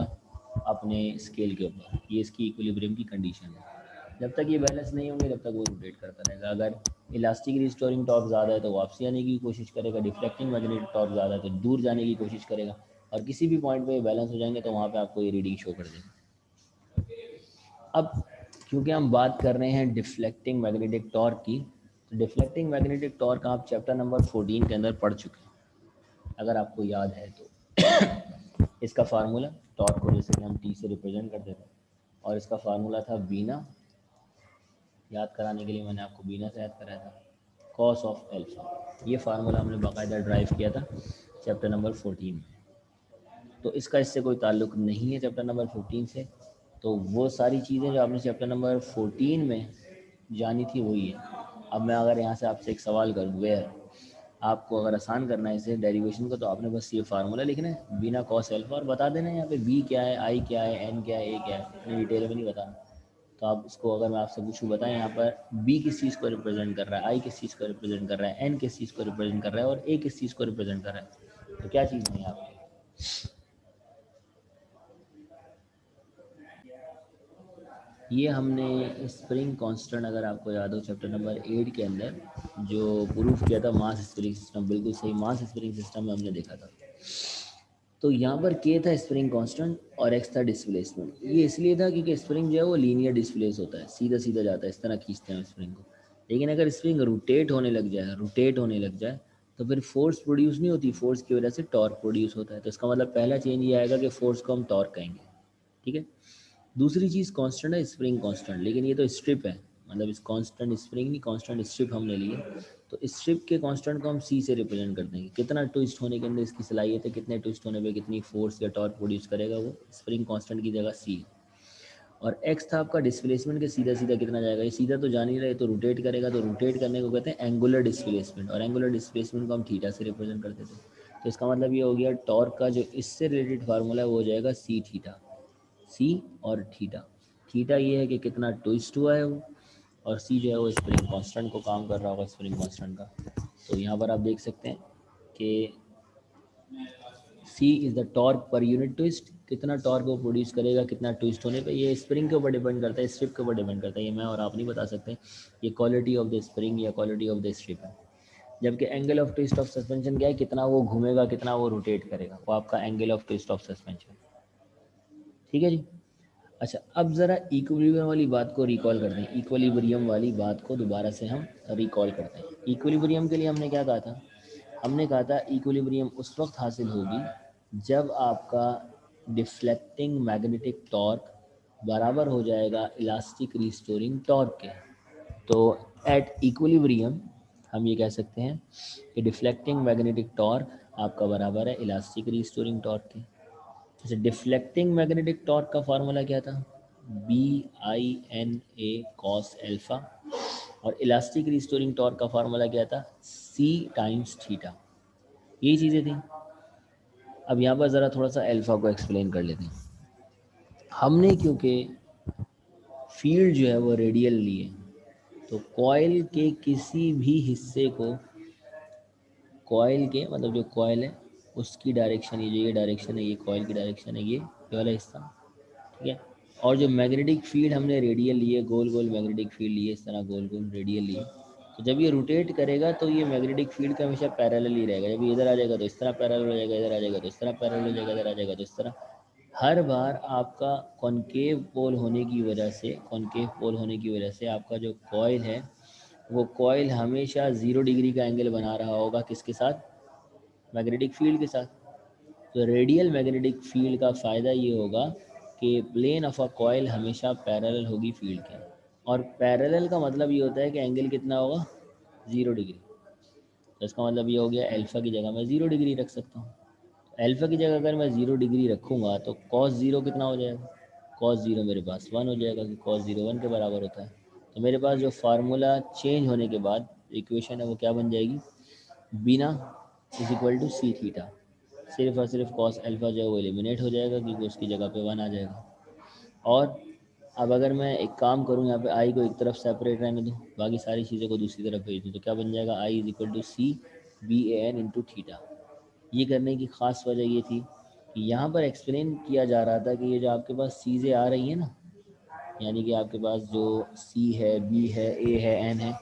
अपने स्केल के ऊपर। ये इसकी इक्विलिब्रियम की कंडीशन है। जब तक ये बैलेंस नहीं होंगे तब तक वो रोटेट करता रहेगा। अगर इलास्टिक रिस्टोरिंग टॉर्क ज़्यादा है तो वापसी आने की कोशिश करेगा, डिफ्लेक्टिंग मैग्नेटिक टॉर्क ज़्यादा है तो दूर जाने की कोशिश करेगा, और किसी भी पॉइंट पे बैलेंस हो जाएंगे तो वहाँ पे आपको ये रीडिंग शो कर देगा। अब क्योंकि हम बात कर रहे हैं डिफ्लेक्टिंग मैग्नेटिक टॉर्क की, तो डिफ्लेक्टिंग मैग्नेटिक टॉर्क आप चैप्टर नंबर 14 के अंदर पढ़ चुके हैं अगर आपको याद है तो। इसका फार्मूला टॉर्क को जैसे कि हम टी से रिप्रेजेंट करते थे, और इसका फार्मूला था बीना, याद कराने के लिए मैंने आपको बीना से याद कराया था, कॉस ऑफ एल्फा। ये फार्मूला हमने बाकायदा ड्राइव किया था चैप्टर नंबर 14 में। तो इसका इससे कोई ताल्लुक नहीं है चैप्टर नंबर 15 से। तो वो सारी चीज़ें जो आपने चैप्टर नंबर 14 में जानी थी वही है। अब मैं अगर यहाँ से आपसे एक सवाल करूँ, वेयर आपको अगर आसान करना है इसे डेरिवेशन को, तो आपने बस ये फार्मूला लिखना है बिना कॉस एल्फा, और बता देना है यहाँ पे बी क्या है, आई क्या है, एन क्या है, ए क्या है, इतनी डिटेल में नहीं बताना। तो आप इसको अगर मैं आपसे पूछूँ बताएं यहाँ पर बी किस चीज़ को रिप्रेजेंट कर रहा है, आई किस चीज़ को रिप्रेजेंट कर रहा है, एन किस चीज़ को रिप्रेजेंट कर रहा है, और ए किस चीज़ को रिप्रेजेंट कर रहा है, तो क्या चीज़ है आपकी? ये हमने स्प्रिंग कांस्टेंट, अगर आपको याद हो चैप्टर नंबर 8 के अंदर जो प्रूफ किया था, मास स्प्रिंग सिस्टम, बिल्कुल सही, मास स्प्रिंग सिस्टम में हमने देखा था। तो यहाँ पर के था स्प्रिंग कांस्टेंट और एक्स था डिस्प्लेसमेंट। ये इसलिए था क्योंकि स्प्रिंग जो है वो लीनियर डिस्प्लेस होता है, सीधा सीधा जाता है, इस तरह खींचते हैं स्प्रिंग को। लेकिन अगर स्प्रिंग रोटेट होने लग जाए तो फिर फोर्स प्रोड्यूस नहीं होती, फोर्स की वजह से टॉर्क प्रोड्यूस होता है। तो इसका मतलब पहला चेंज ये आएगा कि फोर्स को हम टॉर्क कहेंगे, ठीक है। दूसरी चीज़ कांस्टेंट है स्प्रिंग कांस्टेंट, लेकिन ये तो स्ट्रिप है, मतलब इस कांस्टेंट स्प्रिंग नहीं, कांस्टेंट स्ट्रिप हमने लिए। तो स्ट्रिप के कांस्टेंट को हम सी से रिप्रेजेंट करते हैं, कितना ट्विस्ट होने के अंदर इसकी सलाहियत है, कितने ट्विस्ट होने पे कितनी फोर्स या टॉर्क प्रोड्यूस करेगा, वो स्प्रिंग कांस्टेंट की जगह सी। और एक्स था आपका डिस्प्लेसमेंट के सीधा सीधा कितना जाएगा, ये सीधा तो जान ही रहे, तो रोटेट करेगा, तो रोटेट करने को कहते हैं एंगुलर डिस्प्लेसमेंट, और एंगुलर डिस्प्लेसमेंट को हम थीटा से रिप्रेजेंट करते थे। तो इसका मतलब ये हो गया टॉर्क का जो इससे रिलेटेड फार्मूला है वो हो जाएगा सी थीटा, सी और थीटा। थीटा ये है कि कितना ट्विस्ट हुआ है वो, और सी जो है वो स्प्रिंग कांस्टेंट को काम कर रहा होगा, स्प्रिंग कांस्टेंट का। तो यहाँ पर आप देख सकते हैं कि c is the torque per unit twist, कितना टॉर्क वो प्रोड्यूस करेगा कितना ट्विस्ट होने पे, ये स्प्रिंग के ऊपर डिपेंड करता है, स्ट्रिप के ऊपर डिपेंड करता है। ये मैं और आप नहीं बता सकते, ये क्वालिटी ऑफ द स्प्रिंग या क्वालिटी ऑफ द स्ट्रिप है। जबकि angle of twist of suspension क्या है, कितना वो घूमेगा, कितना वो रोटेट करेगा, वो आपका angle of twist of suspension, ठीक है जी। अच्छा, अब ज़रा इक्विलिब्रियम वाली बात को रिकॉल करते हैं, इक्विलिब्रियम वाली बात को दोबारा से हम रिकॉल करते हैं। इक्विलिब्रियम के लिए हमने क्या कहा था, हमने कहा था इक्विलिब्रियम उस वक्त हासिल होगी जब आपका डिफ्लेक्टिंग मैग्नेटिक टॉर्क बराबर हो जाएगा इलास्टिक रिस्टोरिंग टॉर्क के। तो एट इक्विलिब्रियम हम ये कह सकते हैं कि डिफ्लेक्टिंग मैग्नेटिक टॉर्क आपका बराबर है इलास्टिक रिस्टोरिंग टॉर्क के। जैसे डिफ्लेक्टिंग मैग्नेटिक टॉर्क का फार्मूला क्या था, B I N A cos alpha, और इलास्टिक रिस्टोरिंग टॉर्क का फार्मूला क्या था, सी टाइम्स थीटा। यही चीज़ें थी। अब यहाँ पर ज़रा थोड़ा सा एल्फा को एक्सप्लेन कर लेते हैं। हमने क्योंकि फील्ड जो है वो रेडियल लिए, तो कॉइल के किसी भी हिस्से को, कॉइल के मतलब जो कॉइल है उसकी डायरेक्शन, ये जो ये डायरेक्शन है, ये कॉइल की डायरेक्शन है, ये वाला हिस्सा, ठीक है। और जो मैग्नेटिक फील्ड हमने रेडियल लिए, गोल गोल मैग्नेटिक फील्ड लिए, इस तरह गोल गोल रेडियल लिए, तो जब ये रोटेट करेगा तो ये मैग्नेटिक फील्ड का हमेशा पैरेलल ही रहेगा। जब ये इधर आ जाएगा तो इस तरह पैरेलल हो जाएगा, इधर आ जाएगा तो इस तरह पैरेलल हो जाएगा, इधर आ जाएगा तो इस तरह। हर बार आपका कॉनकेव पोल होने की वजह से, कॉनकेव पोल होने की वजह से आपका जो कॉइल है वो कॉइल हमेशा 0 डिग्री का एंगल बना रहा होगा, किसके साथ, मैग्नेटिक फील्ड के साथ। तो रेडियल मैग्नेटिक फील्ड का फ़ायदा ये होगा कि प्लेन ऑफ अ कॉइल हमेशा पैरेलल होगी फील्ड के, और पैरेलल का मतलब ये होता है कि एंगल कितना होगा, 0 डिग्री। तो इसका मतलब ये हो गया अल्फ़ा की जगह मैं 0 डिग्री रख सकता हूँ। अल्फ़ा की जगह अगर मैं 0 डिग्री रखूँगा तो कॉस 0 कितना हो जाएगा, कॉस 0 मेरे पास 1 हो जाएगा, कि कॉस 0 1 के बराबर होता है। तो मेरे पास जो फार्मूला चेंज होने के बाद इक्वेशन है वो क्या बन जाएगी, BNA is equal to c theta. सिर्फ और सिर्फ कॉस अल्फ़ा जो है वो एलिमिनेट हो जाएगा क्योंकि उसकी जगह पे 1 आ जाएगा। और अब अगर मैं एक काम करूँ, यहाँ पे आई को एक तरफ सेपरेट रहने दूँ, बाकी सारी चीज़ों को दूसरी तरफ भेज दूँ, तो क्या बन जाएगा, I is equal to c B A N into theta. ये करने की ख़ास वजह ये थी कि यहाँ पर एक्सप्लेन किया जा रहा था कि ये जो आपके पास चीज़ें आ रही हैं ना, यानी कि आपके पास जो सी है, बी है, ए है, एन है,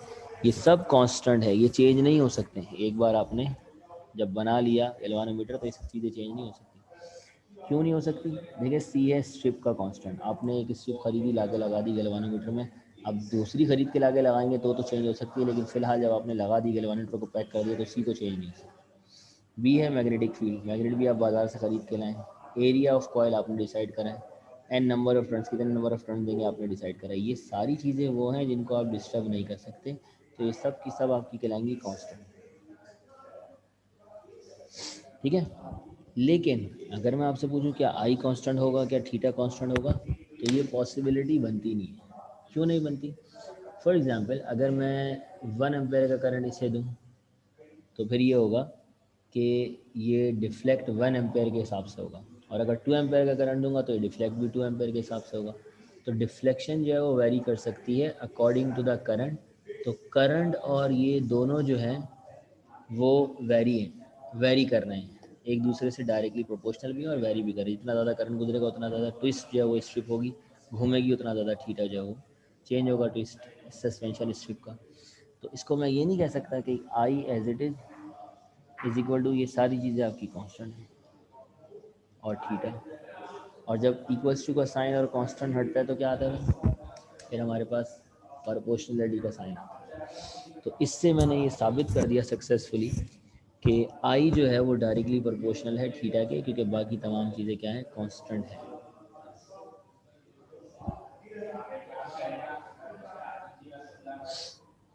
ये सब कांस्टेंट है, ये चेंज नहीं हो सकते हैं। एक बार आपने जब बना लिया गैल्वानोमीटर तो ये सब चीज़ें चेंज नहीं हो सकती। क्यों नहीं हो सकती? देखिए, सी है स्ट्रिप का कांस्टेंट। आपने एक स्ट्रिप खरीदी, लाके लगा दी गैल्वानोमीटर में। अब दूसरी खरीद के लाके लगाएंगे तो चेंज हो सकती है, लेकिन फिलहाल जब आपने लगा दी गैल्वानोमीटर को पैक कर दिया तो सी तो चेंज नहीं हो सकती। बी है मैग्नेटिक फील्ड। मैग्नेट भी आप बाजार से खरीद के लाएँ। एरिया ऑफ कॉयल आपने डिसाइड करा है। एन नंबर ऑफ टर्न्स, कितने नंबर ऑफ टर्न देंगे आपने डिसाइड करा है। ये सारी चीज़ें वो हैं जिनको आप डिस्टर्ब नहीं कर सकते, तो ये सब की सब आपकी कहलाएंगी कांस्टेंट। ठीक है। लेकिन अगर मैं आपसे पूछूं क्या आई कांस्टेंट होगा, क्या थीटा कांस्टेंट होगा, तो ये पॉसिबिलिटी बनती नहीं है। क्यों नहीं बनती? फॉर एग्जांपल, अगर मैं 1 एम्पेयर का करंट इसे दूं तो फिर ये होगा कि ये डिफ्लेक्ट 1 एम्पेयर के हिसाब से होगा, और अगर 2 एम्पेयर का करंट दूंगा तो ये डिफ्लेक्ट भी 2 एम्पेयर के हिसाब से होगा। तो डिफ्लेक्शन जो है वो वेरी कर सकती है अकॉर्डिंग टू द करंट। तो करंट और ये दोनों जो हैं वो वेरी कर रहे हैं, एक दूसरे से डायरेक्टली प्रोपोर्शनल भी है और वेरी भी कर रही है। जितना ज़्यादा करंट गुजरेगा उतना ज़्यादा ट्विस्ट जो है वो स्ट्रिप होगी, घूमेगी उतना ज़्यादा थीटा जो है वो चेंज होगा, ट्विस्ट सस्पेंशन स्ट्रिप का। तो इसको मैं ये नहीं कह सकता कि I as it is equal to ये सारी चीज़ें आपकी कांस्टेंट हैं और थीटा। और जब इक्वल्स टू का साइन और कांस्टेंट हटता है तो क्या आता है? फिर हमारे पास प्रोपोर्शनलिटी का साइन आता है। तो इससे मैंने ये साबित कर दिया सक्सेसफुली कि आई जो है वो डायरेक्टली प्रोपोर्शनल है थीटा के, क्योंकि बाकी तमाम चीज़ें क्या हैं? कांस्टेंट है।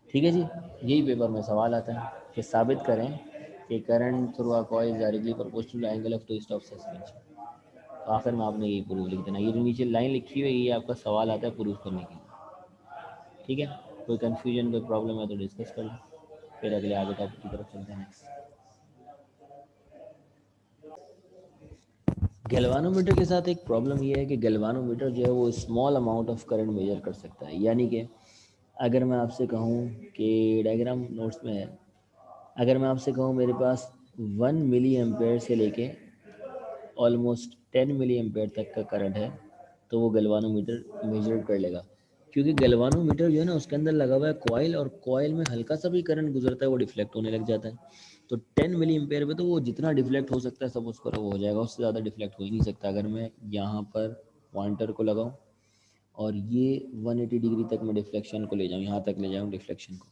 ठीक है जी। यही पेपर में सवाल आता है कि साबित करें कि current through a coil directly proportional angle of twist of suspension. तो आखिर में आपने यही प्रूव लिख देना। ये जो नीचे लाइन लिखी हुई है ये आपका सवाल आता है प्रूव करने के लिए। ठीक है। कोई कन्फ्यूजन, कोई प्रॉब्लम है तो डिस्कस कर लो, फिर अगले आगे टॉपिक की तरफ चलते हैं नेक्स्ट। गैल्वानोमीटर के साथ एक प्रॉब्लम ये है कि गैल्वानोमीटर जो है वो small amount of current measure कर सकता है। यानी कि अगर मैं आपसे कहूँ कि डायग्राम नोट्स में है, अगर मैं आपसे कहूँ मेरे पास 1 मिली एम्पेयर से लेके ऑलमोस्ट 10 मिली एम्पेयर तक का करंट है, तो वो गैल्वानोमीटर मेजर कर लेगा। क्योंकि गैल्वानोमीटर जो है ना उसके अंदर लगा हुआ है कॉइल, और कॉइल में हल्का सा भी करंट गुजरता है वो डिफ्लेक्ट होने लग जाता है। तो 10 मिली एम्पेयर पे तो वो जितना डिफ्लेक्ट हो सकता है सब उस पर वो हो जाएगा, उससे ज़्यादा डिफ्लेक्ट हो ही नहीं सकता। अगर मैं यहाँ पर पॉइंटर को लगाऊँ और ये 180 डिग्री तक मैं डिफ्लेक्शन को ले जाऊँ, यहाँ तक ले जाऊँ डिफ्लेक्शन को,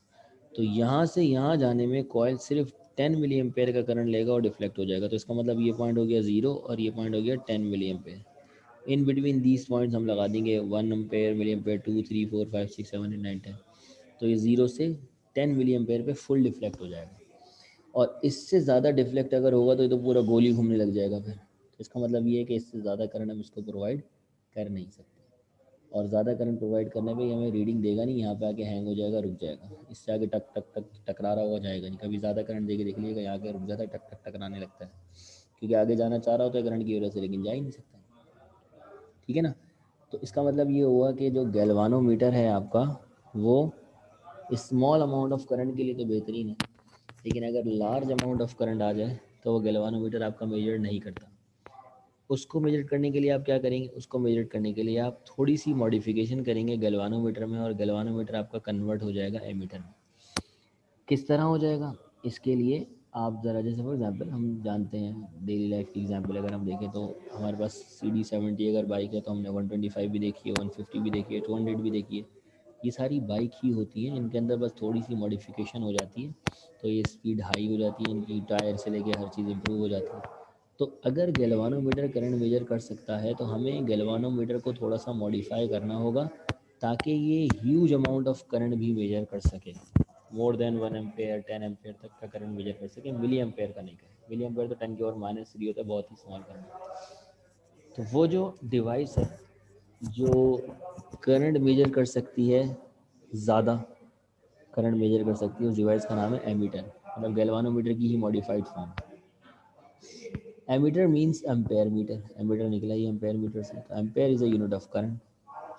तो यहाँ से यहाँ जाने में कॉयल सिर्फ 10 मिली एम्पेयर का करंट लेगा और डिफ्लेक्ट हो जाएगा। तो इसका मतलब ये पॉइंट हो गया 0 और ये पॉइंट हो गया 10 milli ampere. In between these points हम लगा देंगे 1 एम्पेयर, मिली एम्पेयर, 2, 3, 4, 5, 6, 7, 8, 9, 10। तो ये 0 से 10 मिली एम्पेयर पे फुल डिफ्लेक्ट हो जाएगा। और इससे ज़्यादा डिफ्लेक्ट अगर होगा तो ये तो पूरा गोली घूमने लग जाएगा फिर। तो इसका मतलब ये है कि इससे ज़्यादा करंट हम इसको प्रोवाइड कर नहीं सकते, और ज़्यादा करंट प्रोवाइड करने पे हमें रीडिंग देगा नहीं, यहाँ पे आके हैंग हो जाएगा, रुक जाएगा। इससे आगे टक टक टक टकरा रहा हुआ जाएगा नहीं। कभी ज़्यादा करंट देके देख लीजिएगा, यहाँ आके रुक जाता है, टक टक टकराने लगता है, क्योंकि आगे जाना चाह रहा होता है करंट की वजह से, लेकिन जा ही नहीं सकता। ठीक है ना। तो इसका मतलब ये हुआ कि जो गैल्वानोमीटर है आपका वो स्मॉल अमाउंट ऑफ करंट के लिए तो बेहतरीन है, लेकिन अगर लार्ज अमाउंट ऑफ करंट आ जाए तो वो गैल्वानोमीटर आपका मेजर नहीं करता। उसको मेजर करने के लिए आप क्या करेंगे? उसको मेजर करने के लिए आप थोड़ी सी मॉडिफिकेशन करेंगे गैल्वानोमीटर में, और गैल्वानोमीटर आपका कन्वर्ट हो जाएगा एमीटर में। किस तरह हो जाएगा? इसके लिए आप ज़रा, जैसे फॉर एग्जांपल हम जानते हैं डेली लाइफ की एग्जांपल अगर हम देखें तो हमारे पास CD70 अगर बाइक है तो हमने 125 भी देखी है, 150 भी देखी है, 200 भी देखी है। ये सारी बाइक ही होती हैं, इनके अंदर बस थोड़ी सी मॉडिफिकेशन हो जाती है, तो ये स्पीड हाई हो जाती है, इनकी टायर से लेके हर चीज़ इम्प्रूव हो जाती है। तो अगर गैल्वानोमीटर करंट मेजर कर सकता है तो हमें गैल्वानोमीटर को थोड़ा सा मॉडिफाई करना होगा ताकि ये ह्यूज अमाउंट ऑफ करंट भी मेजर कर सके। मोर देन 1 एम्पेयर, 10 एम्पेयर तक का करंट मेजर कर सके, मिली एम्पेयर का नहीं करे। मिली एम्पेयर तो 10 की और -3 होता है, बहुत ही स्मॉल करंट। तो वो जो डिवाइस है जो करंट मेजर कर सकती है, ज़्यादा करंट मेजर कर सकती है, उस डिवाइस का नाम है एमीटर, मतलब गैल्वानोमीटर की ही modified form. Ammeter means ampere meter, ammeter निकला ही एम्पेयर मीटर से, तो ampere is a unit of current.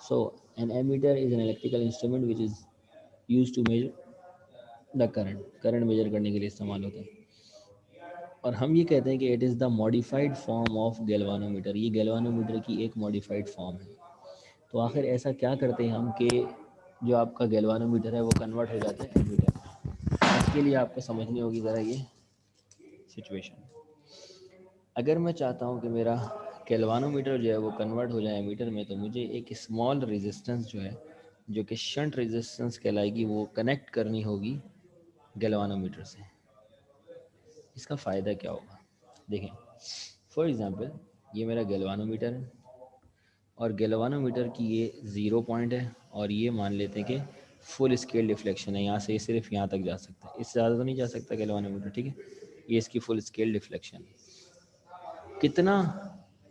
So an ammeter is an electrical instrument which is use to measure the current, current मेजर करने के लिए इस्तेमाल होता है। और हम ये कहते हैं कि it is the modified form of galvanometer, ये गैल्वानोमीटर की एक मॉडिफाइड फॉर्म है। तो आखिर ऐसा क्या करते हैं हम कि जो आपका गैल्वानोमीटर है वो कन्वर्ट हो जाता है एमीटर में। इसके लिए आपको समझनी होगी ज़रा ये सिचुएशन। अगर मैं चाहता हूँ कि मेरा गैल्वानोमीटर जो है वो कन्वर्ट हो जाए एमीटर में, तो मुझे एक स्मॉल रेजिस्टेंस जो है, जो कि शंट रेजिस्टेंस कहलाएगी, वो कनेक्ट करनी होगी गैल्वानोमीटर से। इसका फ़ायदा क्या होगा, देखें। फॉर एग्ज़ाम्पल, ये मेरा गैल्वानोमीटर है और गैल्वानोमीटर की ये 0 पॉइंट है और ये मान लेते हैं कि फुल स्केल डिफ्लेक्शन है, यहाँ से ये सिर्फ यहाँ तक जा सकता है, इससे ज़्यादा तो नहीं जा सकता गैल्वानोमीटर, ठीक है। ये इसकी फुल स्केल डिफ्लेक्शन। कितना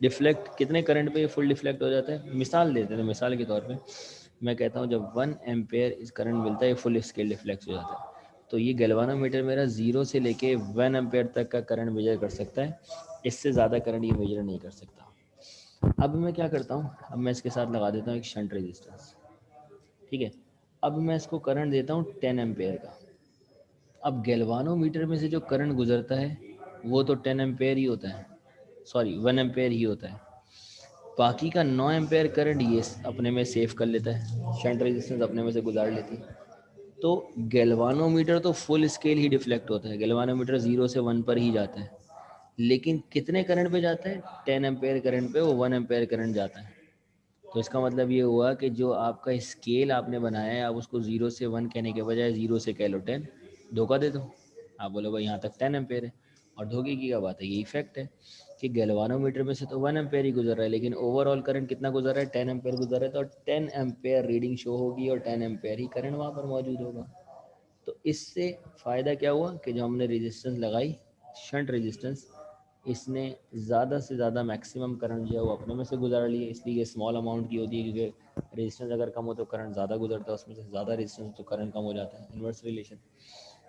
डिफ्लेक्ट, कितने करंट पे ये फुल डिफ्लेक्ट हो जाता है, मिसाल देते हैं। मिसाल के तौर पे मैं कहता हूँ जब 1 एम्पेयर इस करंट मिलता है ये फुल स्केल डिफ्लेक्ट हो जाता है। तो ये गैल्वानोमीटर मेरा 0 से लेके 1 एम्पेयर तक का करंट मेजर कर सकता है, इससे ज़्यादा करंट ये मेजर नहीं कर सकता। अब मैं क्या करता हूँ, अब मैं इसके साथ लगा देता हूँ एक शंट रेजिस्टेंस, ठीक है। अब मैं इसको करंट देता हूँ 10 एम्पेयर का। अब गैल्वानोमीटर में से जो करंट गुजरता है वो तो 10 एम्पेयर ही होता है, सॉरी 1 एम्पेयर ही होता है। बाकी का 9 एम्पेयर करंट ये अपने में सेव कर लेता है, शंट रेजिस्टेंस अपने में से गुजार लेती है। तो गैल्वानोमीटर तो फुल स्केल ही डिफ्लेक्ट होता है, गैल्वानोमीटर 0 से 1 पर ही जाता है, लेकिन कितने करंट पे जाता है, 10 एम्पेयर करंट पे वो 1 एम्पेयर करंट जाता है। तो इसका मतलब ये हुआ कि जो आपका स्केल आपने बनाया है, आप उसको 0 से 1 कहने के बजाय 0 से कह लो 10, धोखा दे दो। आप बोलो भाई यहाँ तक 10 एम्पेयर है, और धोखे की क्या बात है, ये इफेक्ट है कि गैल्वानोमीटर में से तो 1 एम्पेयर ही गुजर रहा है, लेकिन ओवरऑल करंट कितना गुजर रहा है, 10 एम्पेयर गुजर रहा है। तो 10 एम्पेयर रीडिंग शो होगी और 10 एम्पेयर ही करंट वहाँ पर मौजूद होगा। तो इससे फ़ायदा क्या हुआ कि जो हमने रेजिस्टेंस लगाई, शंट रेजिस्टेंस, इसने ज़्यादा से ज़्यादा मैक्सिमम करंट जो है वो अपने में से गुजार लिए। इसलिए ये स्मॉल अमाउंट की होती है, क्योंकि रेजिस्टेंस अगर कम हो तो करंट ज़्यादा गुजरता है, उसमें से ज़्यादा रेजिस्टेंस तो करंट कम हो जाता है, इन्वर्स रिलेशन।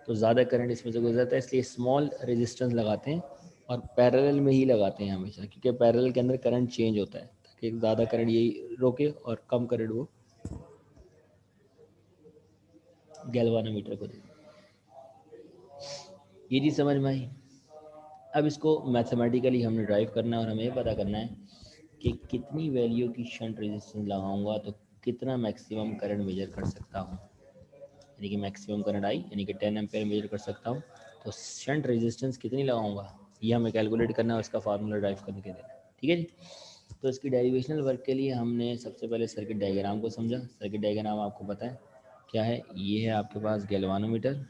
तो ज़्यादा करंट इसमें से गुजरता है, इसलिए स्मॉल रेजिस्टेंस लगाते हैं और पैरेलल में ही लगाते हैं हमेशा, क्योंकि पैरेलल के अंदर करंट चेंज होता है, ताकि ज़्यादा करंट यही रोके और कम करंट वो गैल्वानोमीटर को दे। ये चीज़ समझ में आई। अब इसको मैथमेटिकली हमने ड्राइव करना है और हमें ये पता करना है कि कितनी वैल्यू की शंट रेजिस्टेंस लगाऊंगा तो कितना मैक्सिमम करंट मेजर कर सकता हूँ, यानी कि मैक्सिमम करंट आई यानी कि 10 एम्पेयर मेजर कर सकता हूँ। तो शंट रेजिस्टेंस कितनी लगाऊंगा ये हमें कैलकुलेट करना है, उसका फार्मूला ड्राइव करके देना है, ठीक है जी। तो इसकी डेरिवेशनल वर्क के लिए हमने सबसे पहले सर्किट डायग्राम को समझा। सर्किट डायग्राम आपको पता है क्या है, ये है आपके पास गैल्वानोमीटर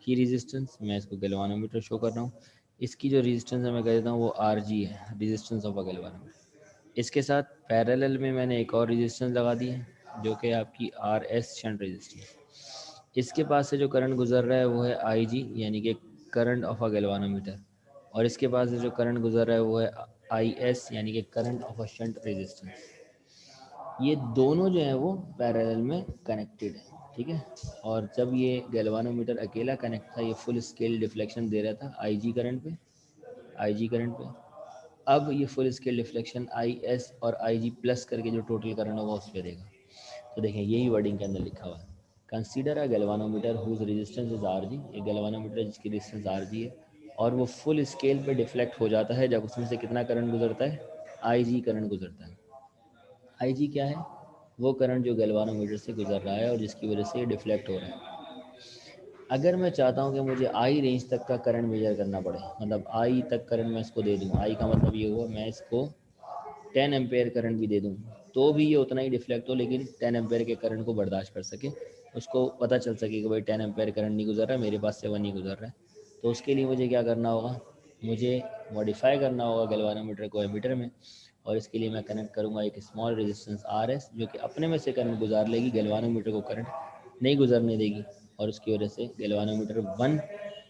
की रेजिस्टेंस, मैं इसको गैल्वानोमीटर शो कर रहा हूँ। इसकी जो रेजिस्टेंस है मैं कह देता हूँ वो आर जी है, रेजिस्टेंस ऑफ अ गैल्वानोमीटर। इसके साथ पैरेलल में मैंने एक और रेजिस्टेंस लगा दी है जो कि आपकी आर एस शंट रेजिस्टेंस। इसके पास से जो करंट गुजर रहा है वो है आई जी, यानी कि करंट ऑफ अ गैल्वानोमीटर, और इसके पास से जो करंट गुजर रहा है वो है आई एस, यानी कि current of a shunt resistance. ये दोनों जो हैं वो पैरेलल में कनेक्टेड है, ठीक है। और जब ये गैल्वानोमीटर अकेला कनेक्ट था, ये फुल स्केल डिफ्लेक्शन दे रहा था आईजी करंट पे, आईजी करंट पे। अब ये full scale deflection I S और आई जी प्लस करके जो टोटल करंट होगा उस पर देगा। तो देखें यही वर्डिंग के अंदर लिखा हुआ है, consider a galvanometer whose resistance is R G. ये गैल्वानोमीटर जिसकी रेजिस्टेंस आर जी है और वो फुल स्केल पे डिफ्लेक्ट हो जाता है जब उसमें से कितना करंट गुजरता है, आई जी करंट गुजरता है। आई जी क्या है, वो करंट जो गैल्वानोमीटर से गुजर रहा है और जिसकी वजह से ये डिफ्लेक्ट हो रहा है। अगर मैं चाहता हूँ कि मुझे आई रेंज तक का करंट मेजर करना पड़े, मतलब आई तक करंट मैं इसको दे दूँ, आई का मतलब ये हुआ मैं इसको 10 एम्पेयर करंट भी दे दूँ तो भी ये उतना ही डिफ्लेक्ट हो, लेकिन 10 एम्पेयर के करंट को बर्दाश्त कर सके, उसको पता चल सके कि भाई 10 एम्पेयर करंट नहीं गुजर रहा है, मेरे पास से 1 नहीं गुजर रहा है। तो उसके लिए मुझे क्या करना होगा, मुझे मॉडिफाई करना होगा गैल्वानोमीटर को एमीटर में, और इसके लिए मैं कनेक्ट करूँगा एक स्मॉल रेजिस्टेंस आर एस, जो कि अपने में से करंट गुजार लेगी, गैल्वानोमीटर को करंट नहीं गुजरने देगी, और उसकी वजह से गैल्वानोमीटर 1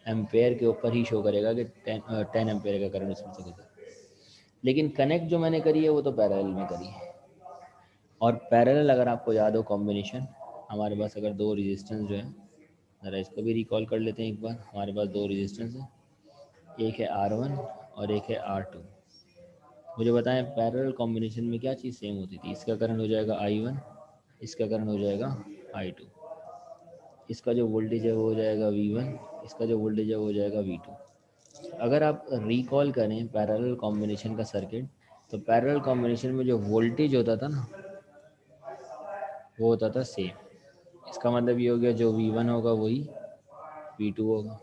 एम्पेयर के ऊपर ही शो करेगा कि 10 एम्पेयर का करंट उसमें से गुजर। लेकिन कनेक्ट जो मैंने करी है वो तो पैरेलल में करी है। और पैरेलल अगर आपको याद हो कॉम्बिनेशन, हमारे पास अगर दो रेजिस्टेंस जो है, ज़रा इसको भी रिकॉल कर लेते हैं एक बार। हमारे पास दो रेजिस्टेंस है, एक है R1 और एक है R2। मुझे बताएं पैरेलल कॉम्बिनेशन में क्या चीज़ सेम होती थी, इसका करंट हो जाएगा I1, इसका करंट हो जाएगा I2, इसका जो वोल्टेज है वो हो जाएगा V1, इसका जो वोल्टेज है वो हो जाएगा V2। अगर आप रिकॉल करें पैरेलल कॉम्बिनेशन का सर्किट, तो पैरेलल कॉम्बिनेशन में जो वोल्टेज होता था ना, वो होता था सेम। इसका मतलब ये हो गया जो V1 होगा वही V2 होगा।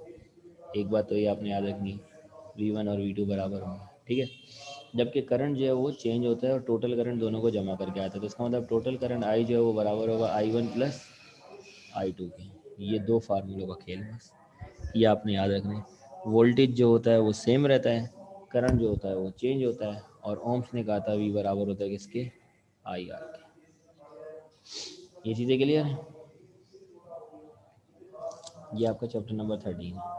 एक बात तो ये आपने याद रखनी, V1 और V2 बराबर होंगे, ठीक है। जबकि करंट जो है वो चेंज होता है और टोटल करंट दोनों को जमा करके आता है, तो इसका मतलब टोटल करंट I जो है वो बराबर होगा I1 प्लस I2 के। ये दो फार्मूलों का खेल है बस, ये आपने याद रखना है। वोल्टेज जो होता है वो सेम रहता है, करंट जो होता है वो चेंज होता है, और ओम्स ने कहा था V बराबर होता है किसके, IR के। ये चीज़ें क्लियर है। ये आपका चैप्टर नंबर 13 है।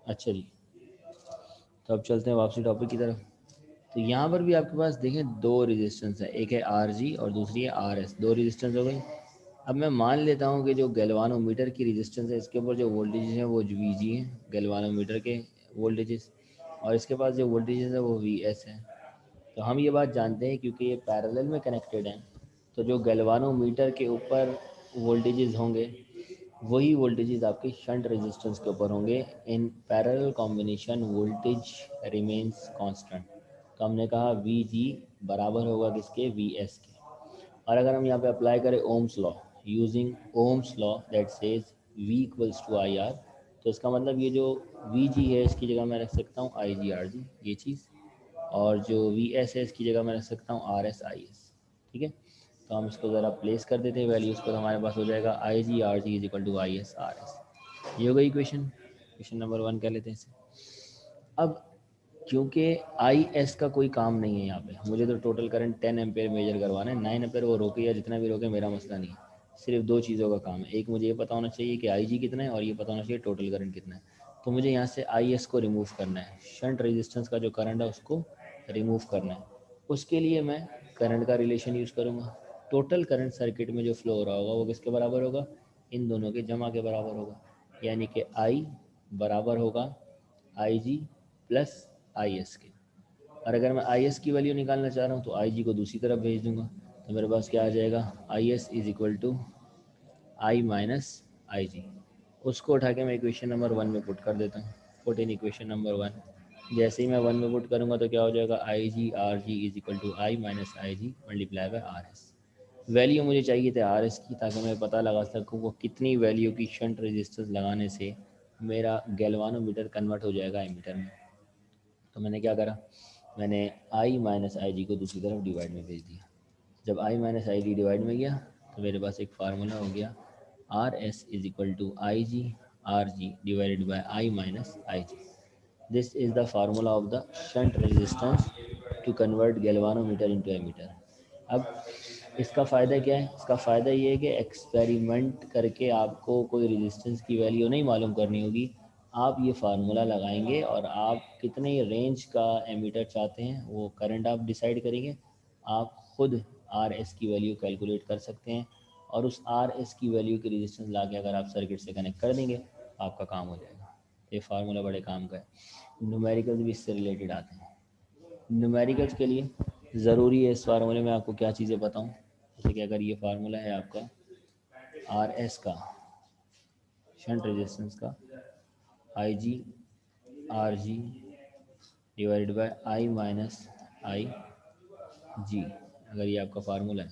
अच्छा जी, तो अब चलते हैं वापसी टॉपिक की तरफ। तो यहाँ पर भी आपके पास देखें दो रेजिस्टेंस है, एक है RG और दूसरी है RS। दो रेजिस्टेंस हो गई। अब मैं मान लेता हूँ कि जो गैल्वानोमीटर की रेजिस्टेंस है इसके ऊपर जो वोल्टेजेस हैं वो VG हैं, गैल्वानोमीटर के वोल्टेजेस, और इसके पास जो वोल्टेजेस है वो VS है। तो हम ये बात जानते हैं क्योंकि ये पैरेलल में कनेक्टेड हैं, तो जो गैल्वानोमीटर के ऊपर वोल्टेजेस होंगे वही वोल्टेजेस आपके शंट रेजिस्टेंस के ऊपर होंगे। In parallel combination voltage remains constant. तो हमने कहा VG बराबर होगा किसके, VS के। और अगर हम यहाँ पे अप्लाई करें Ohm's law, using Ohm's law that says V equals to IR, तो इसका मतलब ये जो VG है इसकी जगह मैं रख सकता हूँ IGRG, ये चीज़, और जो VS है इसकी जगह मैं रख सकता हूँ RSIS, ठीक है। तो हम इसको ज़रा प्लेस कर देते हैं वैल्यूज़ को, तो हमारे पास हो जाएगा IGRG is equal to ISRS। ये हो गई इक्वेशन, क्वेश्चन नंबर 1 कर लेते हैं इसे। अब क्योंकि IS का कोई काम नहीं है यहाँ पे, मुझे तो टोटल करंट 10 एम्पेयर मेजर करवाना है। 9 एम्पेयर वो रोके या जितना भी रोके मेरा मसला नहीं है। सिर्फ दो चीज़ों का काम है, एक मुझे ये पता होना चाहिए कि IG कितना है, और ये पता होना चाहिए टोटल करंट कितना है। तो मुझे यहाँ से IS को रिमूव करना है, शंट रेजिस्टेंस का जो करंट है उसको रिमूव करना है। उसके लिए मैं करंट का रिलेशन यूज़ करूँगा। टोटल करंट सर्किट में जो फ्लो हो रहा होगा वो किसके बराबर होगा, इन दोनों के जमा के बराबर होगा। यानी कि I बराबर होगा IG प्लस IS के। और अगर मैं IS की वैल्यू निकालना चाह रहा हूँ तो IG को दूसरी तरफ भेज दूंगा, तो मेरे पास क्या आ जाएगा, IS is equal to I minus IG। उसको उठा के मैं इक्वेशन नंबर 1 में पुट कर देता हूँ, पुट इन इक्वेशन नंबर 1। जैसे ही मैं 1 में पुट करूँगा तो क्या हो जाएगा, IGRG is equal to I minus IG multiply by RS। Value मुझे चाहिए थे RS की, ताकि मैं पता लगा सकूँ वो कितनी वैल्यू की शंट रेजिस्टेंस लगाने से मेरा गैल्वानोमीटर कन्वर्ट हो जाएगा एमीटर में। तो मैंने क्या करा, मैंने I माइनस आई जी को दूसरी तरफ डिवाइड में भेज दिया। जब I minus I G divide में गया तो मेरे पास एक फार्मूला हो गया, R S is equal to IG RG divided by I minus I G. This is the formula of the shunt resistance to convert galvanometer into ammeter. अब इसका फ़ायदा क्या है, इसका फ़ायदा ये है कि एक्सपेरिमेंट करके आपको कोई रेजिस्टेंस की वैल्यू नहीं मालूम करनी होगी। आप ये फार्मूला लगाएंगे और आप कितने रेंज का एमीटर चाहते हैं वो करंट आप डिसाइड करेंगे। आप खुद आर एस की वैल्यू कैलकुलेट कर सकते हैं, और उस आर एस की वैल्यू की रेजिस्टेंस ला के अगर आप सर्किट से कनेक्ट कर देंगे आपका काम हो जाएगा। ये फार्मूला बड़े काम का है। न्यूमेरिकल्स भी इससे रिलेटेड आते हैं। न्यूमेरिकल्स के लिए ज़रूरी है इस फार्मूले में आपको क्या चीज़ें बताऊं, जैसे कि अगर ये फार्मूला है आपका आर एस का, शंट रेजिस्टेंस का, IGRG divided by I minus IG, अगर ये आपका फार्मूला है,